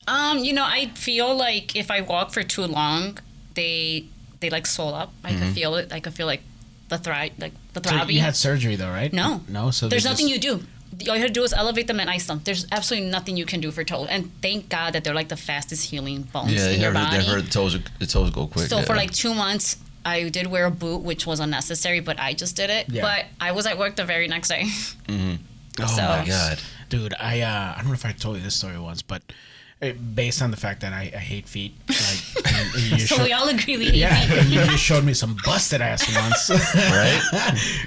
I feel like if I walk for too long, they like swell up. I can feel it. I can feel like the throbbing. So you had surgery though, right? No. So there's nothing you do. All you have to do is elevate them and ice them. There's absolutely nothing you can do for toes. And thank God that they're like the fastest healing bones in your body. I heard the toes go quick. So for like 2 months, I did wear a boot, which was unnecessary, but I just did it. Yeah. But I was at work the very next day. Mm-hmm. Oh my God. Dude, I don't know if I told you this story once, but based on the fact that I hate feet. Like, so we all agree we hate feet. Yeah, you just showed me some busted ass once. Right?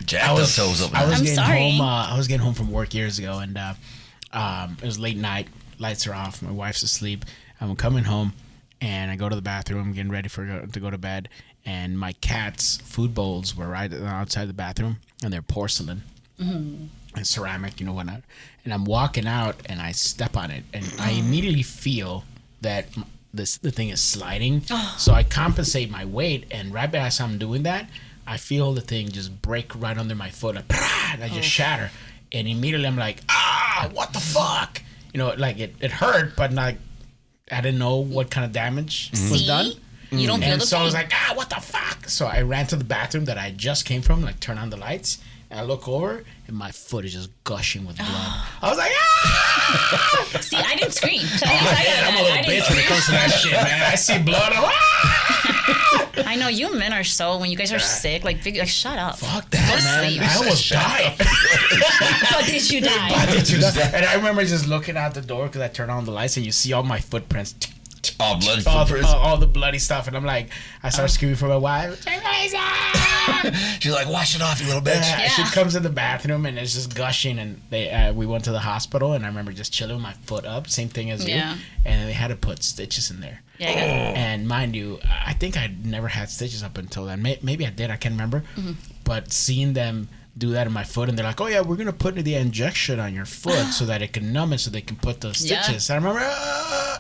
Jacked up toes up. I was getting home from work years ago, and it was late night. Lights are off. My wife's asleep. I'm coming home, and I go to the bathroom. I'm getting ready to go to bed, and my cat's food bowls were right outside the bathroom, and they're porcelain. Mm-hmm. And ceramic, whatnot. And I'm walking out and I step on it and I immediately feel that the thing is sliding. So I compensate my weight, and right as I'm doing that, I feel the thing just break right under my foot, and I just shatter. And immediately I'm like, what the fuck? Like it hurt, but like I didn't know what kind of damage was done. You don't feel and the so pain. I was like, what the fuck? So I ran to the bathroom that I just came from, like turn on the lights. And I look over, and my foot is just gushing with blood. I was like, See, I didn't scream. I'm a little bitch when it comes to that shit, man. I see blood, I know you men are so, when you guys are sick, like shut up. Fuck that, man. Sleep. I almost died. But did you die? And I remember just looking out the door because I turned on the lights, and you see all my footprints. All bloody footprints. All the bloody stuff. And I'm like, I start screaming for my wife. She's like, wash it off, you little bitch. Yeah. She comes in the bathroom and it's just gushing, and we went to the hospital, and I remember just chilling with my foot up, same thing as you, and they had to put stitches in there. Yeah. And mind you, I think I'd never had stitches up until then. Maybe I did, I can't remember. But seeing them do that in my foot, and they're like, oh yeah, we're gonna put the injection on your foot so that it can numb it, so they can put those stitches. And I remember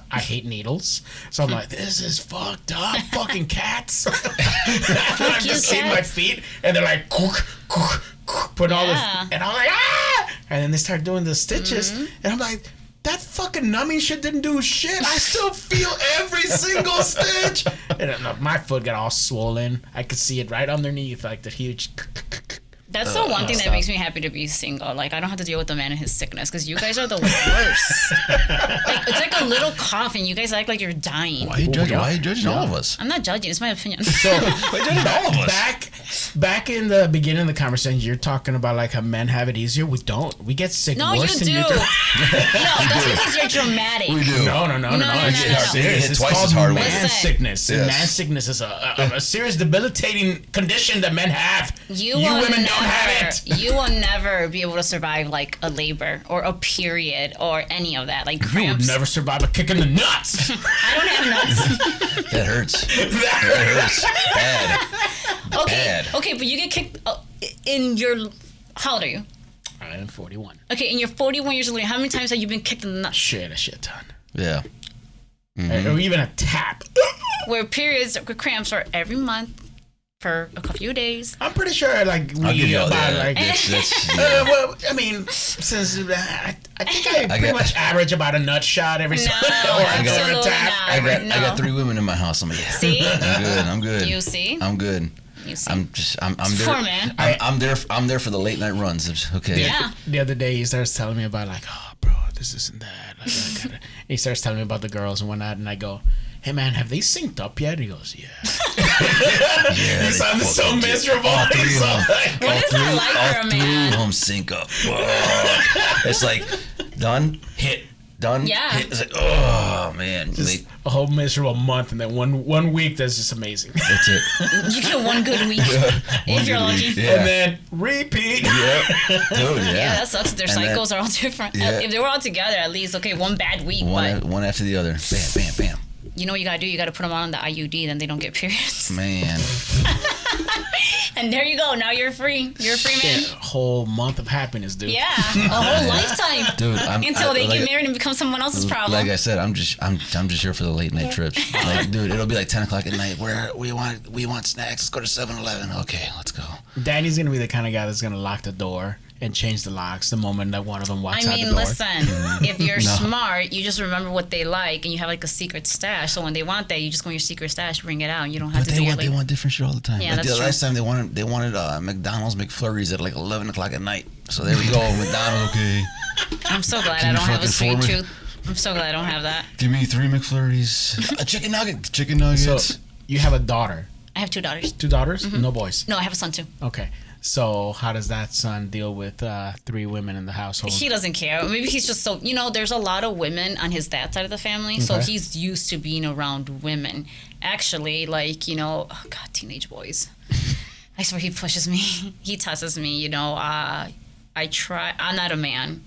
I hate needles, so I'm like, this is fucked up. Fucking cats. I'm just seeing my feet, and they're like put all this, and I'm like, and then they start doing the stitches, and I'm like, that fucking numbing shit didn't do shit. I still feel every single stitch. And my foot got all swollen. I could see it right underneath, like the huge. That's the one thing that makes me happy to be single. Like, I don't have to deal with the man and his sickness, because you guys are the worst. It's like a little cough, and you guys act like you're dying. Why are you judging all of us? I'm not judging. It's my opinion. So, why judging all of us? Back in the beginning of the conversation, you're talking about like how men have it easier. We don't. We get sick worse than you do. No, that's because you're dramatic. We do. No. It's serious. It's twice called as hard. Man sickness. Yes. And man sickness is a serious debilitating condition that men have. You will women don't have it. You will never be able to survive like a labor or a period or any of that. Like You cramps. would never survive a kick in the nuts. I don't have nuts. That hurts. That hurts. Bad. Bad. Okay, but you get kicked in your. How old are you? I am 41. Okay, in your 41 years old, how many times have you been kicked in the nuts? A shit ton. Yeah. Or even a tap. Where periods or cramps are every month for a few days. I'm pretty sure, like, I'll give you all that. Well, I mean, since I think I pretty much average about a nut shot every so or a tap. I got 3 women in my house. I'm like, yeah. See? I'm good. You see? I'm good. You see? I'm there. Poor man. I'm there for the late night runs. Okay. Yeah. The other day, he starts telling me about like, oh, bro, this and that. I gotta. He starts telling me about the girls and whatnot, and I go, hey man, have they synced up yet? And he goes, yeah. Yeah, You sound so miserable. All three of them. What is that like for a All three man? of them sync up. It's like done, hit, done, Yeah. hit. It's like, oh man, Just a whole miserable month, and then one week that's just amazing. that's it. You get one good week if you're lucky. Yeah. And then repeat. Yeah, dude. Yeah, Yeah, that sucks. Their And cycles are all different. Yeah. If they were all together, at least okay, one bad week. But one after the other. Bam, bam, bam. you know what you gotta do? You gotta put them on the IUD, then they don't get periods. Man, And there you go. Now you're free. You're a free man. A whole month of happiness, dude. Yeah, a whole lifetime. dude. Until they like, get married and become someone else's problem. Like I said, I'm just here for the late night trips. Like, dude, it'll be like 10 o'clock at night. Where we want snacks. Let's go to 7-Eleven. Okay, let's go. Danny's gonna be the kind of guy that's gonna lock the door and change the locks the moment that one of them walks I out mean, the door. listen, if you're smart, you just remember what they like and you have like a secret stash. So when they want that, you just go in your secret stash, bring it out, and you don't have But to do it. they want different shit all the time. Yeah, like that's the true. last time they wanted McDonald's McFlurries at like 11 o'clock at night. So there we go, McDonald's. Okay, I'm so glad Can I you don't have a fucking sweet afford it? tooth. I'm so glad I don't have that. give me 3 McFlurries, a chicken nuggets. So you have a daughter, I have 2 daughters. 2 daughters, no boys. No, I have a son too. Okay. So how does that son deal with 3 women in the household? He doesn't care. Maybe he's just so, there's a lot of women on his dad's side of the family. So Okay. he's used to being around women. Actually, like, oh God, teenage boys. I swear he pushes me. He tusses me, I'm not a man.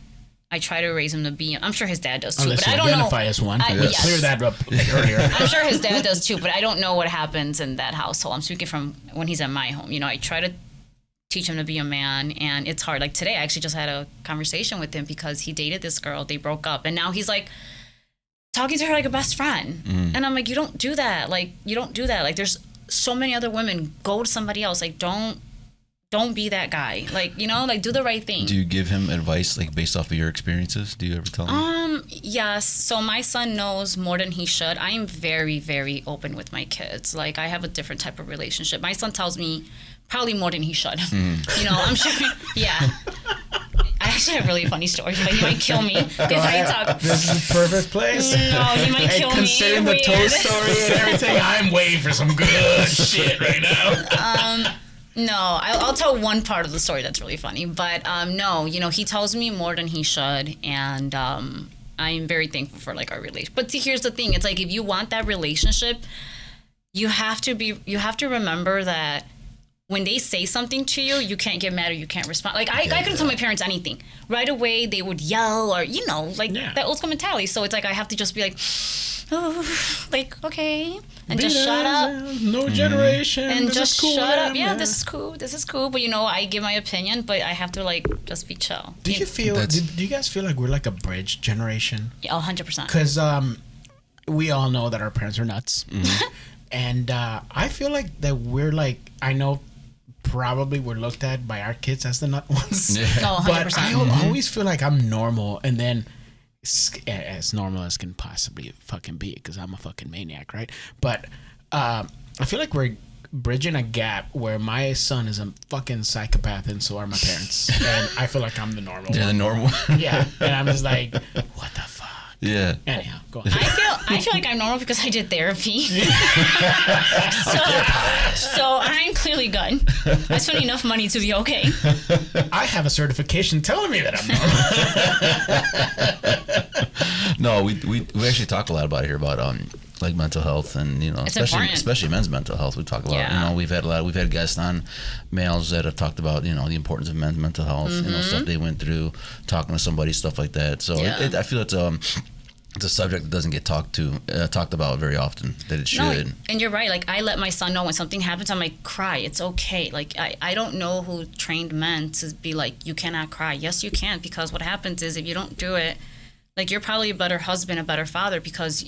I try to raise him to be, I'm sure his dad does too, Unless but you I don't know. identify as one. Yes. Clear that up earlier. I'm sure his dad does too, but I don't know what happens in that household. I'm speaking from when he's at my home. I try to teach him to be a man, and it's hard. Like today, I actually just had a conversation with him because he dated this girl. They broke up, and now he's like talking to her like a best friend. And I'm like, you don't do that. Like, you don't do that. Like, there's so many other women. Go to somebody else. Like, don't be that guy. Like, like do the right thing. Do you give him advice like based off of your experiences? Do you ever tell him? Yes. So my son knows more than he should. I am very, very open with my kids. Like, I have a different type of relationship. My son tells me probably more than he should. I'm sure. Yeah. I actually have really funny stories, but he might kill me if I talk. This is the perfect place. No, he might kill me. Considering the toe story and everything, I'm waiting for some good shit right now. No, I'll tell one part of the story that's really funny. But no, he tells me more than he should, and I'm very thankful for like our relationship. But see, here's the thing: it's like if you want that relationship, you have to remember that when they say something to you, you can't get mad or you can't respond. Like I couldn't tell my parents anything right away. They would yell or that old school mentality. So it's like I have to just be like, oh, like okay, and just shut up. No generation. And this just is cool, shut up. man. Yeah, this is cool. This is cool. But I give my opinion, but I have to like just be chill. Do you feel? Do you guys feel like we're like a bridge generation? Yeah, 100%. Because we all know that our parents are nuts, and I feel like that we're like I know. Probably we're looked at by our kids as the nut ones. Yeah. No, 100%. But I always feel like I'm normal, and then as normal as can possibly fucking be, because I'm a fucking maniac, right? But I feel like we're bridging a gap where my son is a fucking psychopath, and so are my parents, and I feel like I'm the normal. They're the one. normal. Yeah, and I'm just like, what the fuck? Yeah. Anyhow, go on. I feel like I'm normal because I did therapy. so I'm clearly good. I spent enough money to be okay. I have a certification telling me that I'm normal. No, we actually talk a lot about it here about like mental health and It's important. especially men's mental health. We talk about Yeah. we've had guests on males that have talked about the importance of men's mental health, stuff they went through, talking to somebody, stuff like that. So Yeah. I feel it's a subject that doesn't get talked about very often that it should. No, and you're right. Like I let my son know when something happens, I'm like, cry. It's okay. Like I don't know who trained men to be like, you cannot cry. Yes, you can, because what happens is if you don't do it, like you're probably a better husband, a better father, because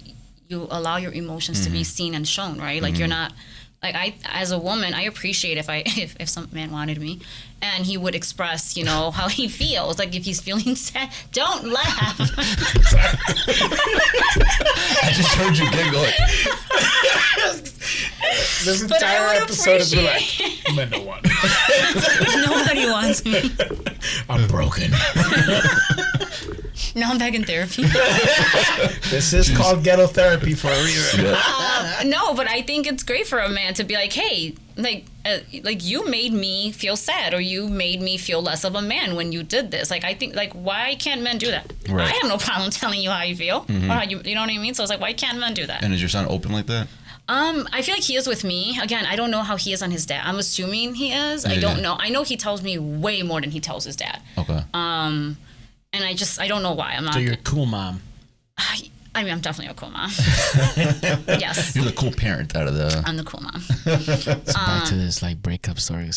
you allow your emotions to be seen and shown, right? Like you're not like as a woman, I appreciate if some man wanted me and he would express, how he feels. Like if he's feeling sad, don't laugh. I just heard you giggle. This But I entire would episode is like, appreciate but no one. Nobody wants me. I'm broken. Now I'm back in therapy. This is called ghetto therapy for a reason. No, but I think it's great for a man to be like, hey, like you made me feel sad, or you made me feel less of a man when you did this. Like, I think, like, why can't men do that? Right. I have no problem telling you how you feel, or how you know what I mean? So it's like, why can't men do that? And is your son open like that? I feel like he is with me. Again, I don't know how he is on his dad. I'm assuming he is. I don't know. I know he tells me way more than he tells his dad. Okay. And I don't know why. I'm not. So you're a cool mom. I mean, I'm definitely a cool mom. Yes. You're the cool parent out of the... I'm the cool mom. So back to this, like, breakup stories.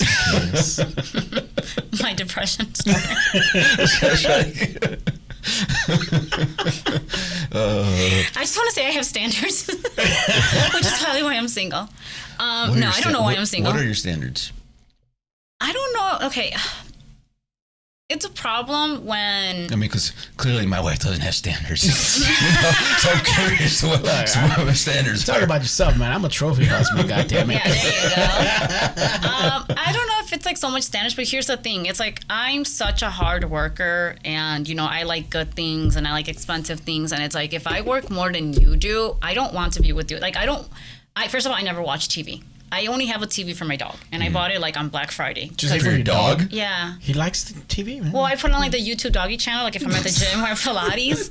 My depression story. I just want to say I have standards, which is probably why I'm single. No, I don't know why I'm single. What are your standards? I don't know. Okay. It's a problem when... I mean, because clearly my wife doesn't have standards. So I'm curious what my standards Talk are. about yourself, man. I'm a trophy husband, goddammit. Yeah, there you go. I don't know if it's like so much standards, but here's the thing. It's like, I'm such a hard worker, and, you know, I like good things and I like expensive things. And it's like, if I work more than you do, I don't want to be with you. Like, first of all, I never watch TV. I only have a TV for my dog, and I bought it like on Black Friday. Just like for your dog? Yeah. He likes the TV, man. Well, I put on like the YouTube doggy channel, like if I'm at the gym or Pilates.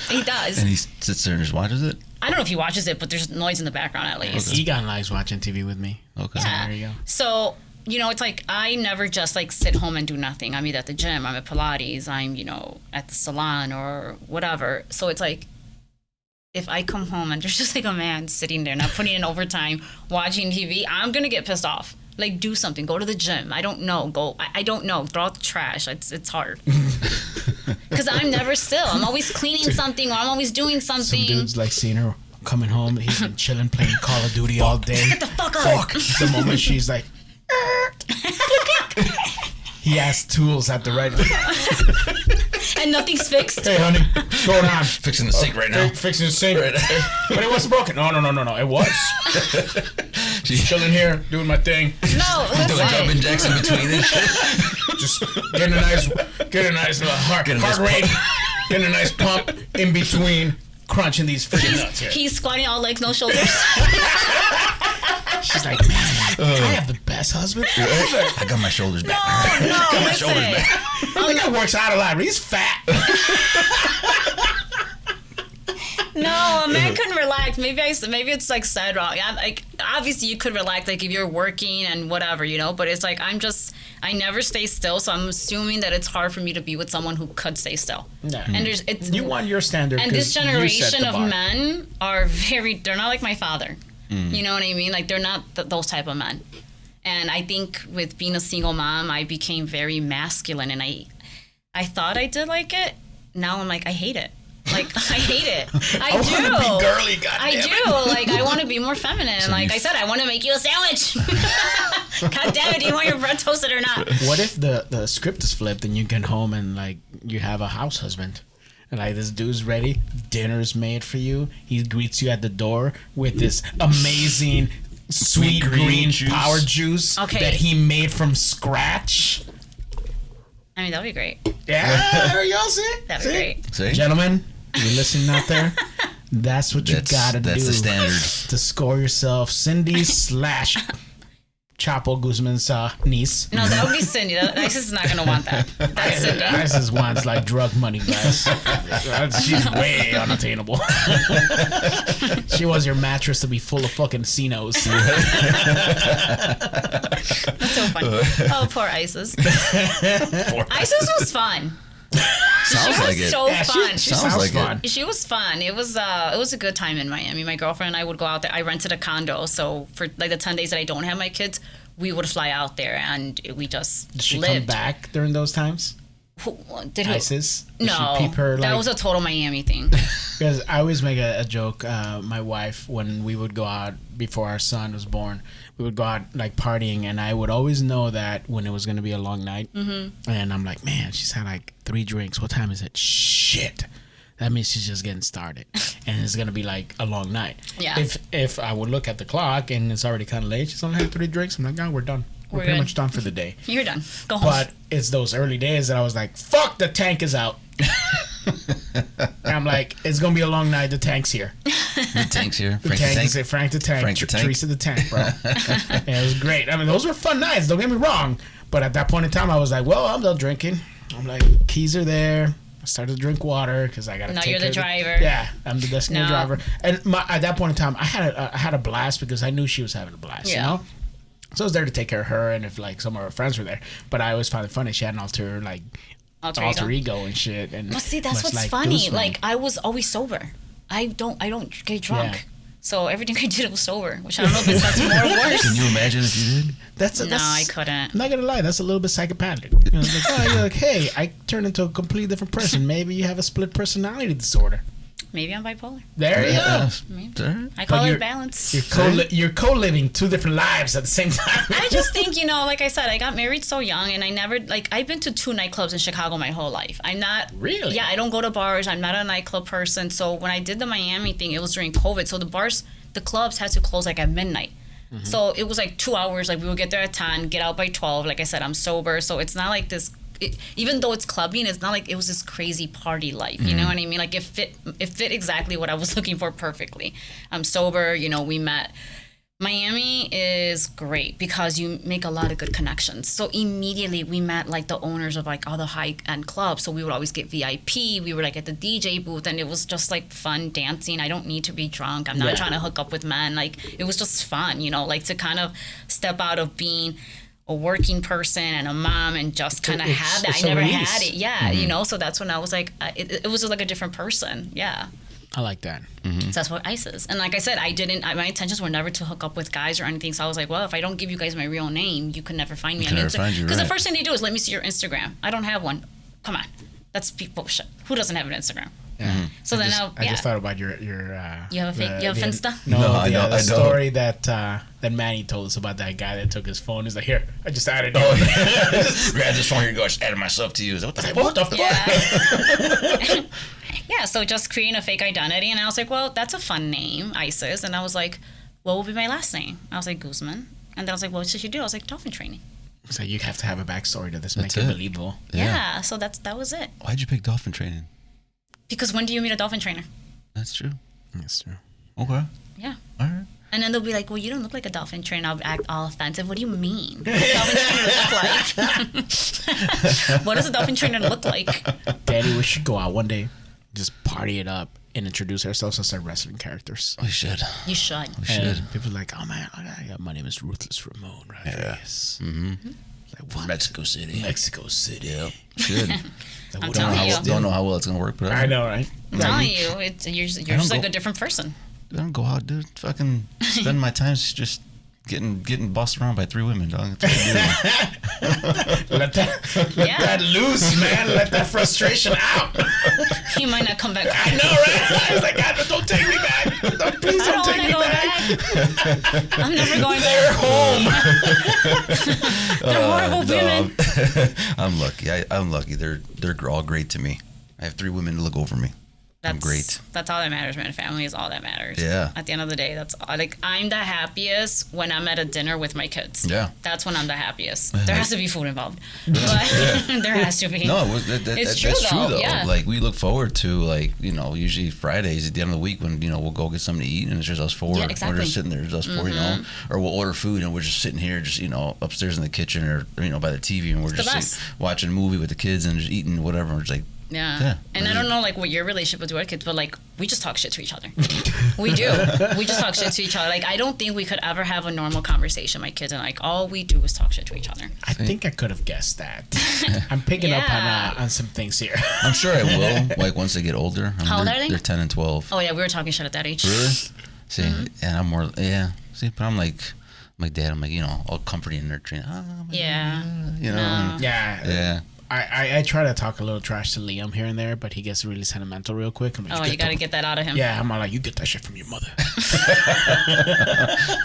He does. And he sits there and just watches it? I don't know if he watches it, but there's noise in the background at least. Egon likes watching TV with me. Okay. Yeah. There you go. So, you know, it's like I never just like sit home and do nothing. I'm either at the gym, I'm at Pilates, I'm, you know, at the salon or whatever. So it's like, if I come home and there's just like a man sitting there, not putting in overtime, watching TV, I'm going to get pissed off. Like, do something. Go to the gym. I don't know. I don't know. Throw out the trash. It's hard. Because I'm never still. I'm always cleaning something, or I'm always doing something. Some dude's like seeing her coming home. He's been chilling, playing Call of Duty all day. Get the fuck up. Like, the moment she's like... He has tools at the ready. And nothing's fixed. Hey, honey, what's going on? Fixing the sink right now. Fixing the sink. But it wasn't broken. No. It was. Just chilling here, doing my thing. No, Doing jumping jacks in between and shit. Just getting a nice heart rate. Getting a nice pump in between. Crunching these freaking nuts here. He's squatting all legs, no shoulders. She's like, man, I have the best husband. I got my shoulders back. No, listen. The guy works out a lot, but he's fat. No, a man couldn't relax. Maybe it's like said wrong. Like, obviously you could relax, like if you're working and whatever, you know. But it's like I never stay still, so I'm assuming that it's hard for me to be with someone who could stay still. Yeah. And you want your standard. And this generation of men are they're not like my father. You know what I mean? Like, they're not those type of men. And I think with being a single mom, I became very masculine, and I thought I did like it. Now I'm like, I hate it. Like, I hate it. I do. I want to be girly, goddammit. I do. Like, I want to be more feminine. So like I said, I want to make you a sandwich. God damn it, do you want your bread toasted or not? What if the script is flipped and you get home and, like, you have a house husband? And, like, this dude's ready, dinner's made for you. He greets you at the door with this amazing sweet green power juice that he made from scratch. I mean, that'd be great. Yeah, there you go, see? That'd be great. See? Gentlemen, you're listening out there? That's what you gotta do. That's the standard. To score yourself Cindy / Chapo Guzman's niece. No, that would be Cindy. Isis is not going to want that. That's Cindy. Isis wants like drug money, guys. She's way unattainable. She wants your mattress to be full of fucking C-Nos. That's so funny. Oh, poor Isis. Isis was fun. Sounds like it. So fun. She sounds like fun. She was fun. It was a good time in Miami. My girlfriend and I would go out there. I rented a condo, so for like the 10 days that I don't have my kids, we would fly out there and we just Did she lived. come back during those times? Did Isis? Did No, she peep her, that like, was a total Miami thing. because I always make a joke. My wife, when we would go out before our son was born, we would go out like partying, and I would always know that when it was going to be a long night. Mm-hmm. And I'm like, man, she's had like 3 drinks. What time is it? Shit. That means she's just getting started, and it's gonna be like a long night. Yeah. If I would look at the clock and it's already kind of late, she's only had 3 drinks. I'm like, oh, we're done. We're pretty good. much done for the day. You're done. Go home. But it's those early days that I was like, fuck, the tank is out. And I'm like, it's gonna be a long night. The tank's here. The tank's here. The tank is it. Frank the tank. Frank the tank. Teresa the tank, bro. And it was great. I mean, those were fun nights. Don't get me wrong. But at that point in time, I was like, well, I'm done drinking. I'm like, keys are there. I started to drink water because I got to. No, take you're the care driver. Yeah, I'm the designated driver. And at that point in time, I had a blast because I knew she was having a blast. Yeah. You know. So I was there to take care of her, and if like some of her friends were there. But I always found it funny. She had an alter ego and shit. And well, see, that's what's like funny. Guzman. Like I was always sober. I don't get drunk. Yeah. So everything I did was sober, which I don't know if that's more or worse. Can you imagine if you did? That's I couldn't. I'm not gonna lie, that's a little bit psychopathic. You know, it's like, oh, you're like, hey, I turned into a completely different person. Maybe you have a split personality disorder. Maybe I'm bipolar. There you go. Maybe. I call it balance. You're co-living two different lives at the same time. I just think, like I said, I got married so young, and I never, I've been to 2 nightclubs in Chicago my whole life. I'm not... Really? Yeah, I don't go to bars. I'm not a nightclub person. So when I did the Miami thing, it was during COVID. So the clubs had to close, at midnight. Mm-hmm. So it was 2 hours. We would get there at 10, get out by 12. Like I said, I'm sober. So it's not like this... even though it's clubbing, it's not like it was this crazy party life. You know what I mean? It fit exactly what I was looking for perfectly. I'm sober. We met. Miami is great because you make a lot of good connections. So immediately we met the owners of all the high-end clubs. So we would always get VIP. We were at the DJ booth, and it was just fun dancing. I don't need to be drunk. I'm not trying to hook up with men. It was just fun, to kind of step out of being a working person and a mom and just kind of have that. I never had it. Yeah, Mm-hmm. So that's when I was it was just a different person. Yeah. I like that. Mm-hmm. So that's what ICE is. And like I said, my intentions were never to hook up with guys or anything. So I was like, well, if I don't give you guys my real name, you can never find me on Instagram. Because the first thing they do is let me see your Instagram. I don't have one. Come on. That's bullshit. Who doesn't have an Instagram? Yeah. So I just thought about your you have a Finsta? The story that Manny told us about that guy that took his phone. He's like, here, I just added you. Grab this phone here, go added myself to you. What the fuck? Yeah. Yeah, so just creating a fake identity. And I was like, well, that's a fun name, ISIS. And I was like, what will be my last name? I was like, Guzman. And then I was like, what should you do? I was like, dolphin training. So you have to have a backstory to this, make it believable. Yeah, so that was it. Why'd you pick dolphin training? Because when do you meet a dolphin trainer? That's true. That's true. Okay. Yeah. All right. And then they'll be like, well, you don't look like a dolphin trainer. I'll act all offensive. What do you mean? What does a dolphin trainer look like? What does a dolphin trainer look like? Daddy, we should go out one day, just party it up, and introduce ourselves as our wrestling characters. We should. You should. We should. People are like, oh man, my name is Ruthless Ramon Rodriguez. Yeah. Mm-hmm. Like, what? Mexico City. Mexico City. Yeah. Should. I'm telling you. Don't know how well it's gonna work, but I know, right? I'm telling you, you're just like a different person. I don't go out, dude. Fucking spend my time just getting bossed around by 3 women, dog. That's what Let that loose, man. Let that frustration out. He might not come back. I know, right? I was like, God, don't take me back. Please don't take me back. I'm never going They're home. home. They're horrible women. I'm lucky. I'm lucky. They're all great to me. I have 3 women to look over me. I'm great. That's all that matters, man. Family is all that matters. Yeah. At the end of the day, that's all. I'm the happiest when I'm at a dinner with my kids. Yeah. That's when I'm the happiest. There has to be food involved, but there has to be. No, it's true, that's true though. Yeah. We look forward to usually Fridays at the end of the week when we'll go get something to eat and it's just us 4. Yeah, exactly. We're just sitting there, just us 4, or we'll order food and we're just sitting here, just upstairs in the kitchen or by the TV and we're just watching a movie with the kids and just eating whatever. And we're just like. Yeah. And I don't know what your relationship with your kids, but we just talk shit to each other. We do. We just talk shit to each other. I don't think we could ever have a normal conversation, my kids, and all we do is talk shit to each other. I think I could have guessed that. I'm picking up on some things here. I'm sure I will. Once they get older. How old are they? They're 10 and 12. Oh yeah, we were talking shit at that age. Really? See, and I'm more. Yeah. See, but I'm like dad. I'm all comforting and nurturing. Yeah. No. Yeah. I try to talk a little trash to Liam here and there, but he gets really sentimental real quick. I'm like, you got to get that out of him. Yeah, I'm all like, you get that shit from your mother.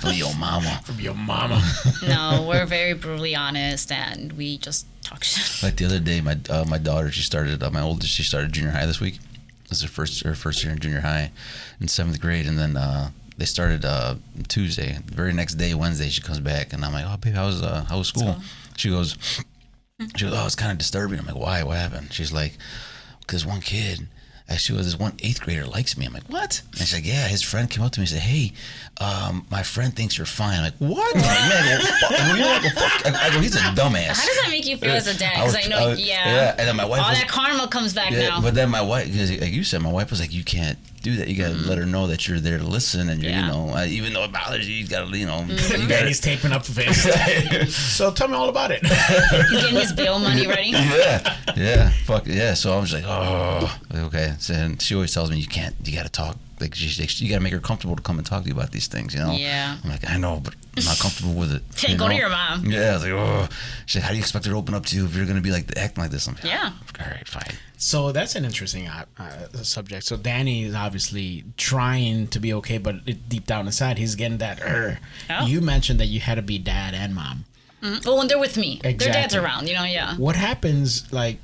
From your mama. From your mama. No, we're very brutally honest, and we just talk shit. Like the other day, my daughter, she started, my oldest, she started junior high this week. This is her first year in junior high in 7th grade, and then they started Tuesday. The very next day, Wednesday, she comes back, and I'm like, oh, babe, how was school? She goes, oh, it's kind of disturbing. I'm like, why? What happened? She's like, because one kid, actually, this one 8th grader likes me. I'm like, what? And she's like, yeah, his friend came up to me and said, hey, my friend thinks you're fine. I'm like, what? I'm like, man, fuck. I go, he's a dumbass. How does that make you feel as a dad? Because I know, yeah. And then my wife all that karma comes back now. But then my wife, because like you said, my wife was like, you can't do that. You got to let her know that you're there to listen, and you're, you know, even though it bothers you, you got to, you know. Daddy's taping up the face. So tell me all about it. He's getting his bail money ready. Yeah. Fuck yeah. So I was like, oh, okay. So, and she always tells me, you got to talk. Like, you got to make her comfortable to come and talk to you about these things, you know? Yeah. I'm like, I know, but I'm not comfortable with it. Hey, go to your mom. Yeah. I was like, oh. She's like, how do you expect her to open up to you if you're going to be like acting like this? I'm like, yeah. All right, fine. So that's an interesting subject. So Danny is obviously trying to be okay, but deep down inside, he's getting that. You mentioned that you had to be dad and mom. Well, when they're with me, exactly. Their dad's around, you know, yeah. What happens, like,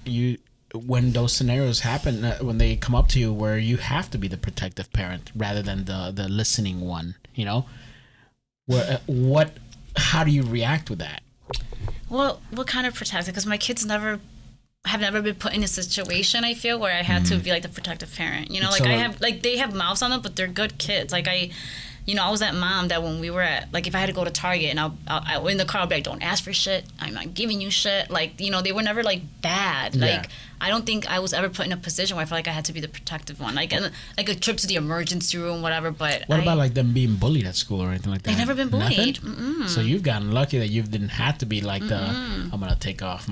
when those scenarios happen, when they come up to you where you have to be the protective parent rather than the listening one, you know? How do you react with that? Well, what kind of protective? Because my kids have never been put in a situation, I feel, where I had to be like the protective parent. You know, like so, they have mouths on them, but they're good kids. Like I was that mom that when we were at, like, if I had to go to Target and I'll in the car, I'll be like, don't ask for shit. I'm not giving you shit. Like, you know, they were never like bad. Like, I don't think I was ever put in a position where I felt like I had to be the protective one. Like, like a trip to the emergency room, whatever. But what about like them being bullied at school or anything like that? They've never been bullied. So you've gotten lucky that you didn't have to be like I'm gonna take off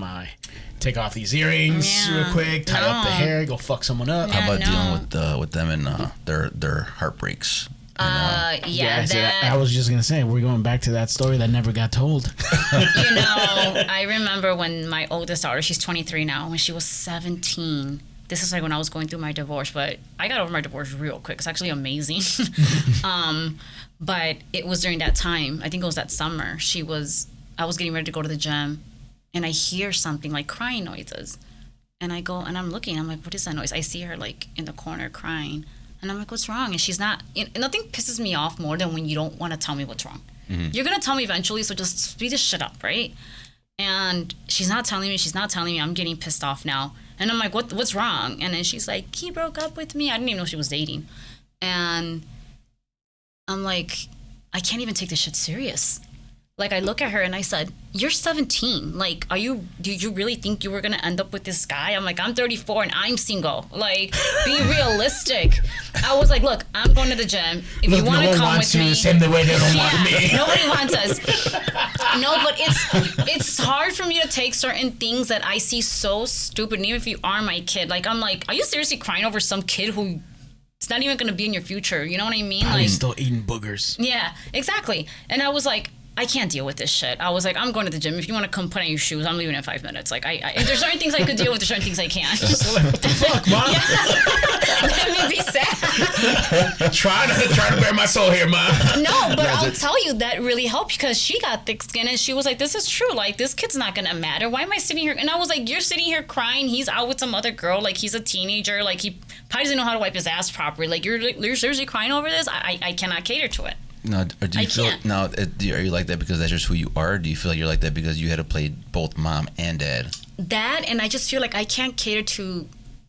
these earrings real quick, tie up the hair, go fuck someone up. How about dealing with them and their heartbreaks? I was just gonna say, we're going back to that story that never got told. You know, I remember when my oldest daughter, she's 23 now, when she was 17. This is like when I was going through my divorce, but I got over my divorce real quick. It's actually amazing. But it was during that time. I think it was that summer. I was getting ready to go to the gym, and I hear something like crying noises, and I go and I'm looking. I'm like, what is that noise? I see her like in the corner crying. And I'm like, what's wrong? And she's not, nothing pisses me off more than when you don't want to tell me what's wrong. You're going to tell me eventually, so just speed this shit up, right? And she's not telling me. I'm getting pissed off now. And I'm like, what's wrong? And then she's like, he broke up with me. I didn't even know she was dating. And I'm like, I can't even take this shit serious. Like, I look at her and I said, you're 17. Like, do you really think you were going to end up with this guy? I'm like, I'm 34 and I'm single. Like, be realistic. I was like, look, I'm going to the gym. If you want to come with me. Same the way they don't want me. Nobody wants us. No, but it's hard for me to take certain things that I see so stupid. And even if you are my kid, like, I'm like, are you seriously crying over some kid who it's not even going to be in your future? You know what I mean? Probably like, still eating boogers. Yeah, exactly. And I was like, I can't deal with this shit. I was like, I'm going to the gym. If you want to come put on your shoes, I'm leaving in 5 minutes. Like, if there's certain things I could deal with, there's certain things I can't. So like, what the fuck, Mom? Let me be sad. Trying to bear my soul here, Mom. No, but I'll tell you, that really helped because she got thick skin and she was like, this is true. Like, this kid's not going to matter. Why am I sitting here? And I was like, you're sitting here crying. He's out with some other girl. Like, he's a teenager. Like, he probably doesn't know how to wipe his ass properly. Like, you're seriously crying over this? I cannot cater to it. Now, do you feel now? Are you like that because that's just who you are? Or do you feel like you're like that because you had to play both mom and dad? That, and I just feel like I can't cater to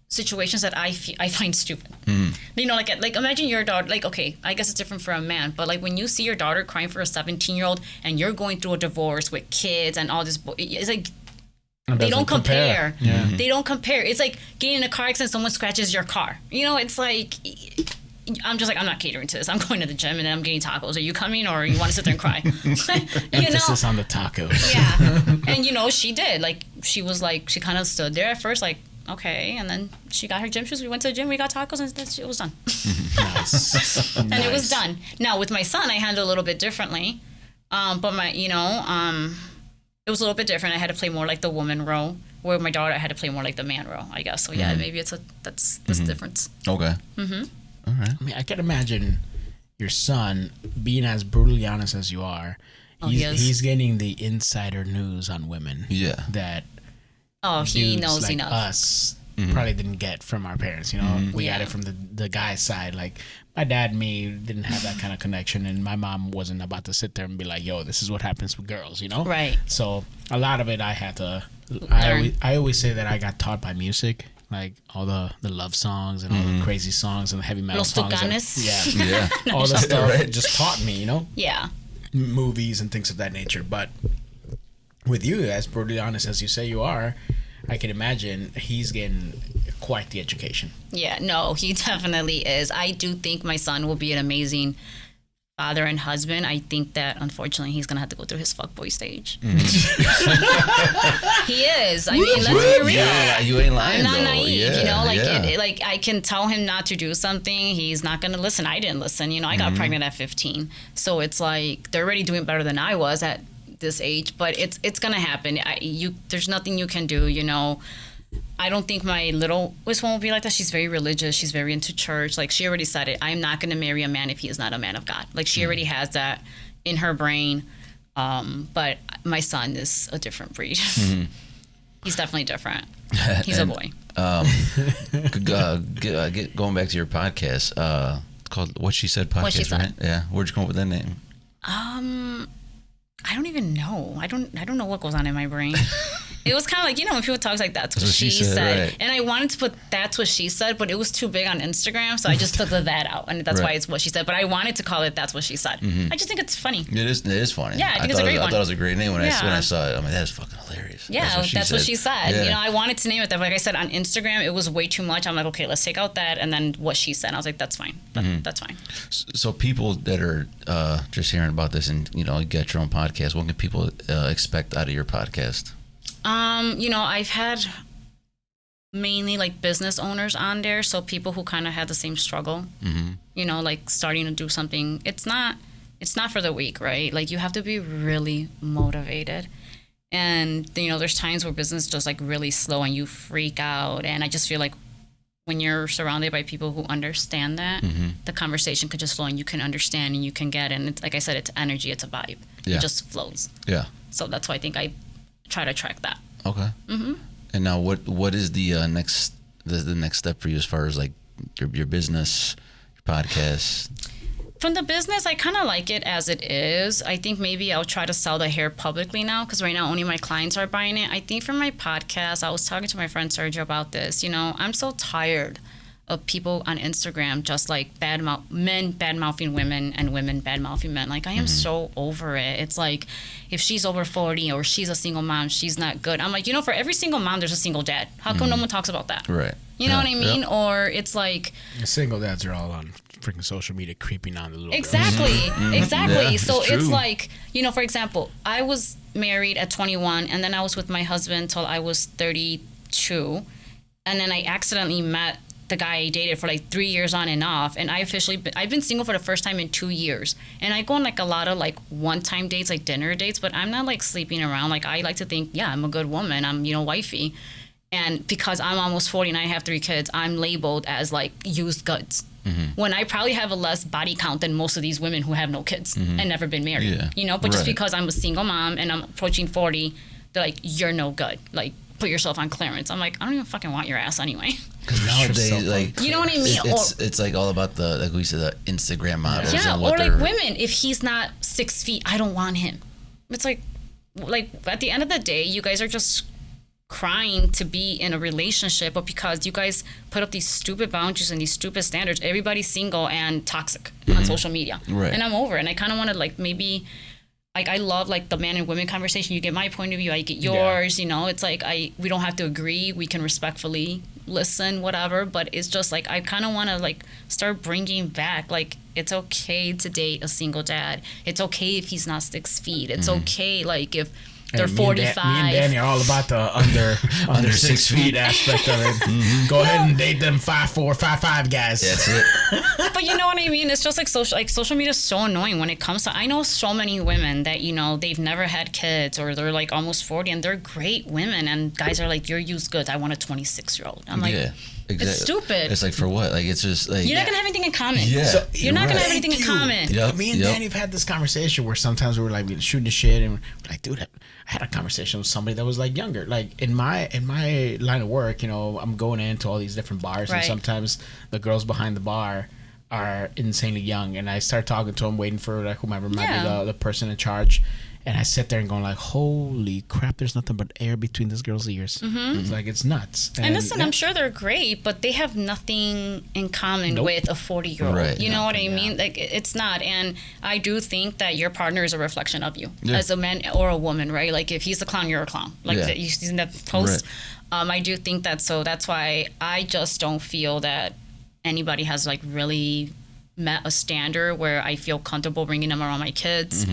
situations that I find stupid. You know, like imagine your daughter. Like, okay, I guess it's different for a man, but like when you see your daughter crying for a 17-year-old and you're going through a divorce with kids and all this, it's like. They don't compare. Yeah. They don't compare. It's like getting in a car accident, someone scratches your car. You know, it's like. I'm just like, I'm not catering to this. I'm going to the gym and then I'm getting tacos. Are you coming or you want to sit there and cry? Emphasis on the tacos. Yeah. And, you know, she did. Like, she was like, she kind of stood there at first like, okay. And then she got her gym shoes. We went to the gym. We got tacos and it was done. Nice. And it was done. Now, with my son, I handled it a little bit differently. But it was a little bit different. I had to play more like the woman role. Where my daughter, I had to play more like the man role, I guess. So, yeah, maybe that's the difference. Okay. All right. I mean, I can imagine your son being as brutally honest as you are. He's getting the insider news on women. Yeah. That he knows like enough. Us probably didn't get from our parents. You know, we got it from the guy's side. Like my dad and me didn't have that kind of connection, and my mom wasn't about to sit there and be like, "Yo, this is what happens with girls." You know. Right. So a lot of it I had to. I always say that I got taught by music. like all the love songs and all the crazy songs and the heavy metal Los songs. Tucanes. Yeah. All the stuff Right. just taught me, Yeah. movies and things of that nature. But with you, as brutally honest as you say you are, I can imagine he's getting quite the education. Yeah, no, he definitely is. I do think my son will be an amazing father and husband. I think that unfortunately he's gonna have to go through his fuckboy stage. He is. I mean, let's be real. You ain't lying. I'm not though. naive, Yeah, like I can tell him not to do something. He's not gonna listen. I didn't listen. I got pregnant at 15, so it's like they're already doing better than I was at this age. But it's gonna happen. There's nothing you can do. I don't think my littlest one will be like that. She's very religious. She's very into church. Like, she already said it. I'm not going to marry a man if he is not a man of God. Like, she already has that in her brain. But my son is a different breed. He's definitely different. He's a boy. Going back to your podcast, it's called What She Said podcast, What She Said. right? Yeah. Where'd you come up with that name? I don't even know. I don't know what goes on in my brain. It was kind of like, when people talk like that's what she said. Right. And I wanted to put that's what she said, but it was too big on Instagram, so I just took the that out, and that's why it's what she said. But I wanted to call it that's what she said. I just think it's funny. It is funny. Yeah, I think it's a great one. I thought it was a great name when I saw it. I mean, that is fucking hilarious. Yeah, that's what she said. Yeah. I wanted to name it that. Like I said, on Instagram, it was way too much. I'm like, okay, let's take out that, and then what she said. I was like, that's fine. That's fine. So people that are just hearing about this and, get your own podcast, what can people expect out of your podcast? I've had mainly like business owners on there, so people who kind of had the same struggle. Like starting to do something. It's not for the weak, right? Like, you have to be really motivated. And there's times where business is just like really slow and you freak out. And I just feel like when you're surrounded by people who understand that, the conversation could just flow and you can understand and you can get it. And it's, like I said, it's energy, it's a vibe. Yeah. It just flows. Yeah. So that's why I think I try to track that. Okay. And now what is the next step for you as far as like your business, your podcast? From the business, I kind of like it as it is. I think maybe I'll try to sell the hair publicly now, because right now only my clients are buying it. I think for my podcast, I was talking to my friend Sergio about this. I'm so tired of people on Instagram just like men bad-mouthing women and women bad-mouthing men. Like, I am so over it. It's like, if she's over 40 or she's a single mom, she's not good. I'm like, for every single mom, there's a single dad. How come no one talks about that? Right. You know what I mean? Yep. Or it's like... The single dads are all on freaking social media creeping on the little Exactly. Yeah, so it's it's like, for example, I was married at 21, and then I was with my husband till I was 32. And then I accidentally met the guy I dated for like 3 years on and off, and I've been single for the first time in 2 years, and I go on like a lot of like one-time dates, like dinner dates, but I'm not like sleeping around. Like, I like to think, yeah, I'm a good woman, I'm wifey, and because I'm almost 40 and I have 3 kids, I'm labeled as like used goods, when I probably have a less body count than most of these women who have no kids and never been married. But just because I'm a single mom and I'm approaching 40, they're like, you're no good, like, put yourself on clearance. I'm like, I don't even fucking want your ass anyway. Because nowadays, like, you know what I mean? It's like all about the, like we said, the Instagram models. Yeah, and what or like women, if he's not 6 feet, I don't want him. It's like at the end of the day, you guys are just crying to be in a relationship, but because you guys put up these stupid boundaries and these stupid standards, everybody's single and toxic on social media. Right. And I'm over it. And I kind of want to like maybe... Like, I love like the man and women conversation. You get my point of view, I get yours. It's like we don't have to agree. We can respectfully listen, whatever. But it's just like I kind of want to like start bringing back like, it's okay to date a single dad. It's okay if he's not 6 feet. It's okay like if they're 45. Me and Danny are all about the under 6 feet aspect of it. Go ahead and date them 5'4", 5'5" guys. That's it. But you know what I mean? It's just like social media is so annoying when it comes to... I know so many women that, they've never had kids, or they're like almost 40 and they're great women, and guys are like, you're used goods. I want a 26-year-old. I'm like, exactly. It's stupid. It's like, for what? Like, it's just like... You're not going to have anything in common. Yeah. So, you're not going to have anything in common. Yep. Me and Danny have had this conversation where sometimes we were like shooting the shit, and we're like, dude, I had a conversation with somebody that was like younger. Like, in my line of work, I'm going into all these different bars, and sometimes the girls behind the bar are insanely young, and I start talking to them, waiting for like whomever might be the person in charge, And I sit there and going like, holy crap, there's nothing but air between this girl's ears. It's like, it's nuts. And listen, I'm sure they're great, but they have nothing in common with a 40-year-old. Right. You know what I mean? Like, it's not. And I do think that your partner is a reflection of you as a man or a woman, right? Like, if he's a clown, you're a clown. Like, you seen that post? Right. I do think that. So that's why I just don't feel that anybody has, like, really met a standard where I feel comfortable bringing them around my kids.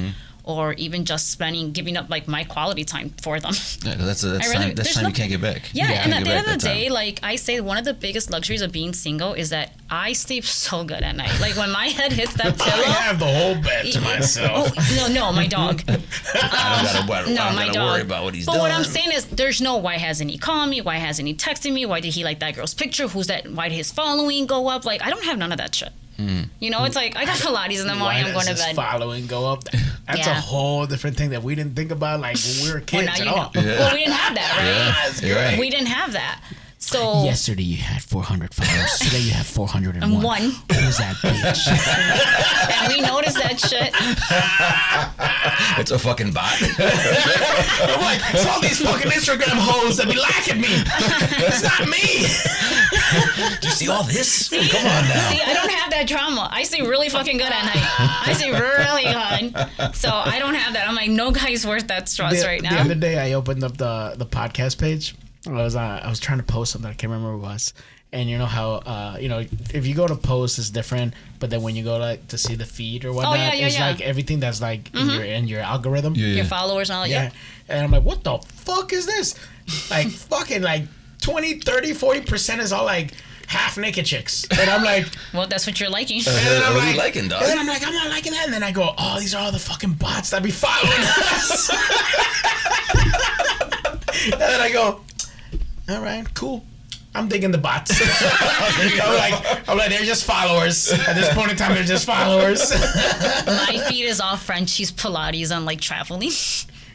Or even just giving up like my quality time for them. Yeah, that's time you can't get back. Yeah, and at the end of the day, like I say, one of the biggest luxuries of being single is that I sleep so good at night. Like when my head hits that pillow, I have the whole bed to myself. No, my dog. I don't gotta worry about what he's doing. But what I'm saying is, there's no why hasn't he called me? Why hasn't he texted me? Why did he like that girl's picture? Who's that? Why did his following go up? Like I don't have none of that shit. You know, it's like I got Pilates in the morning. I'm going to bed. Following go up. That's a whole different thing that we didn't think about like when we were kids at all. Well, we didn't have that, right? Yeah. We didn't have that. So yesterday you had 400 followers. Today you have 401. Who's that bitch? And we noticed that shit. It's a fucking bot. I'm like, it's all these fucking Instagram hoes that be liking me. It's not me. Do you see all this? Come on now. See, I don't have that drama. I sleep really fucking good at night. I sleep really good. So I don't have that. I'm like, no guy's worth that stress right now. The other day I opened up the podcast page. I was trying to post something. I can't remember what it was. And you know how if you go to post it's different, but then when you go like to see the feed or whatnot, it's like everything that's like in your algorithm, your followers and all that. Yeah. And I'm like, what the fuck is this? Like fucking like 20, 30, 40% is all like half naked chicks. And I'm like, well, that's what you're liking. What are you liking, dog? And then I'm like, I'm not liking that. And then I go, oh, these are all the fucking bots that be following us. And then I go, all right, cool. I'm digging the bots. I'm like, they're just followers. At this point in time, they're just followers. My feed is all Frenchies, Pilates, and like traveling.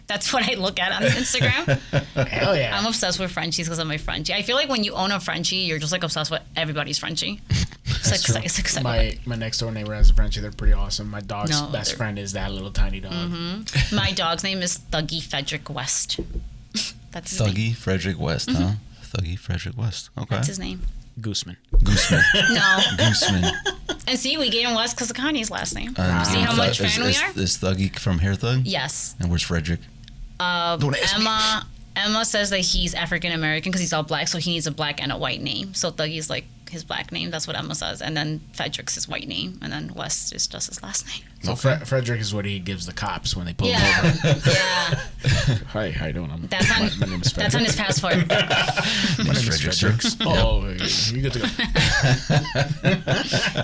That's what I look at on Instagram. Hell yeah. I'm obsessed with Frenchies because I'm a Frenchie. I feel like when you own a Frenchie, you're just like obsessed with everybody's Frenchie. It's my next door neighbor has a Frenchie. They're pretty awesome. My dog's best friend is that little tiny dog. Mm-hmm. My dog's name is Thuggy Frederick West. That's his Thuggy name. Frederick West, huh? Thuggy Frederick West. Okay. That's his name. Gooseman. No. Gooseman. And see, we gave him West because of Kanye's last name. See how much fan we are? Is Thuggy from Hair Thug? Yes. And where's Frederick? Emma says that he's African American because he's all black, so he needs a black and a white name. So Thuggy's like his black name. That's what Emma says. And then Frederick's his white name. And then West is just his last name. So Frederick is what he gives the cops when they pull him over. Yeah. Hi, how you doing? My name is Frederick. That's on his passport. My name is Frederick. Oh, you get to go.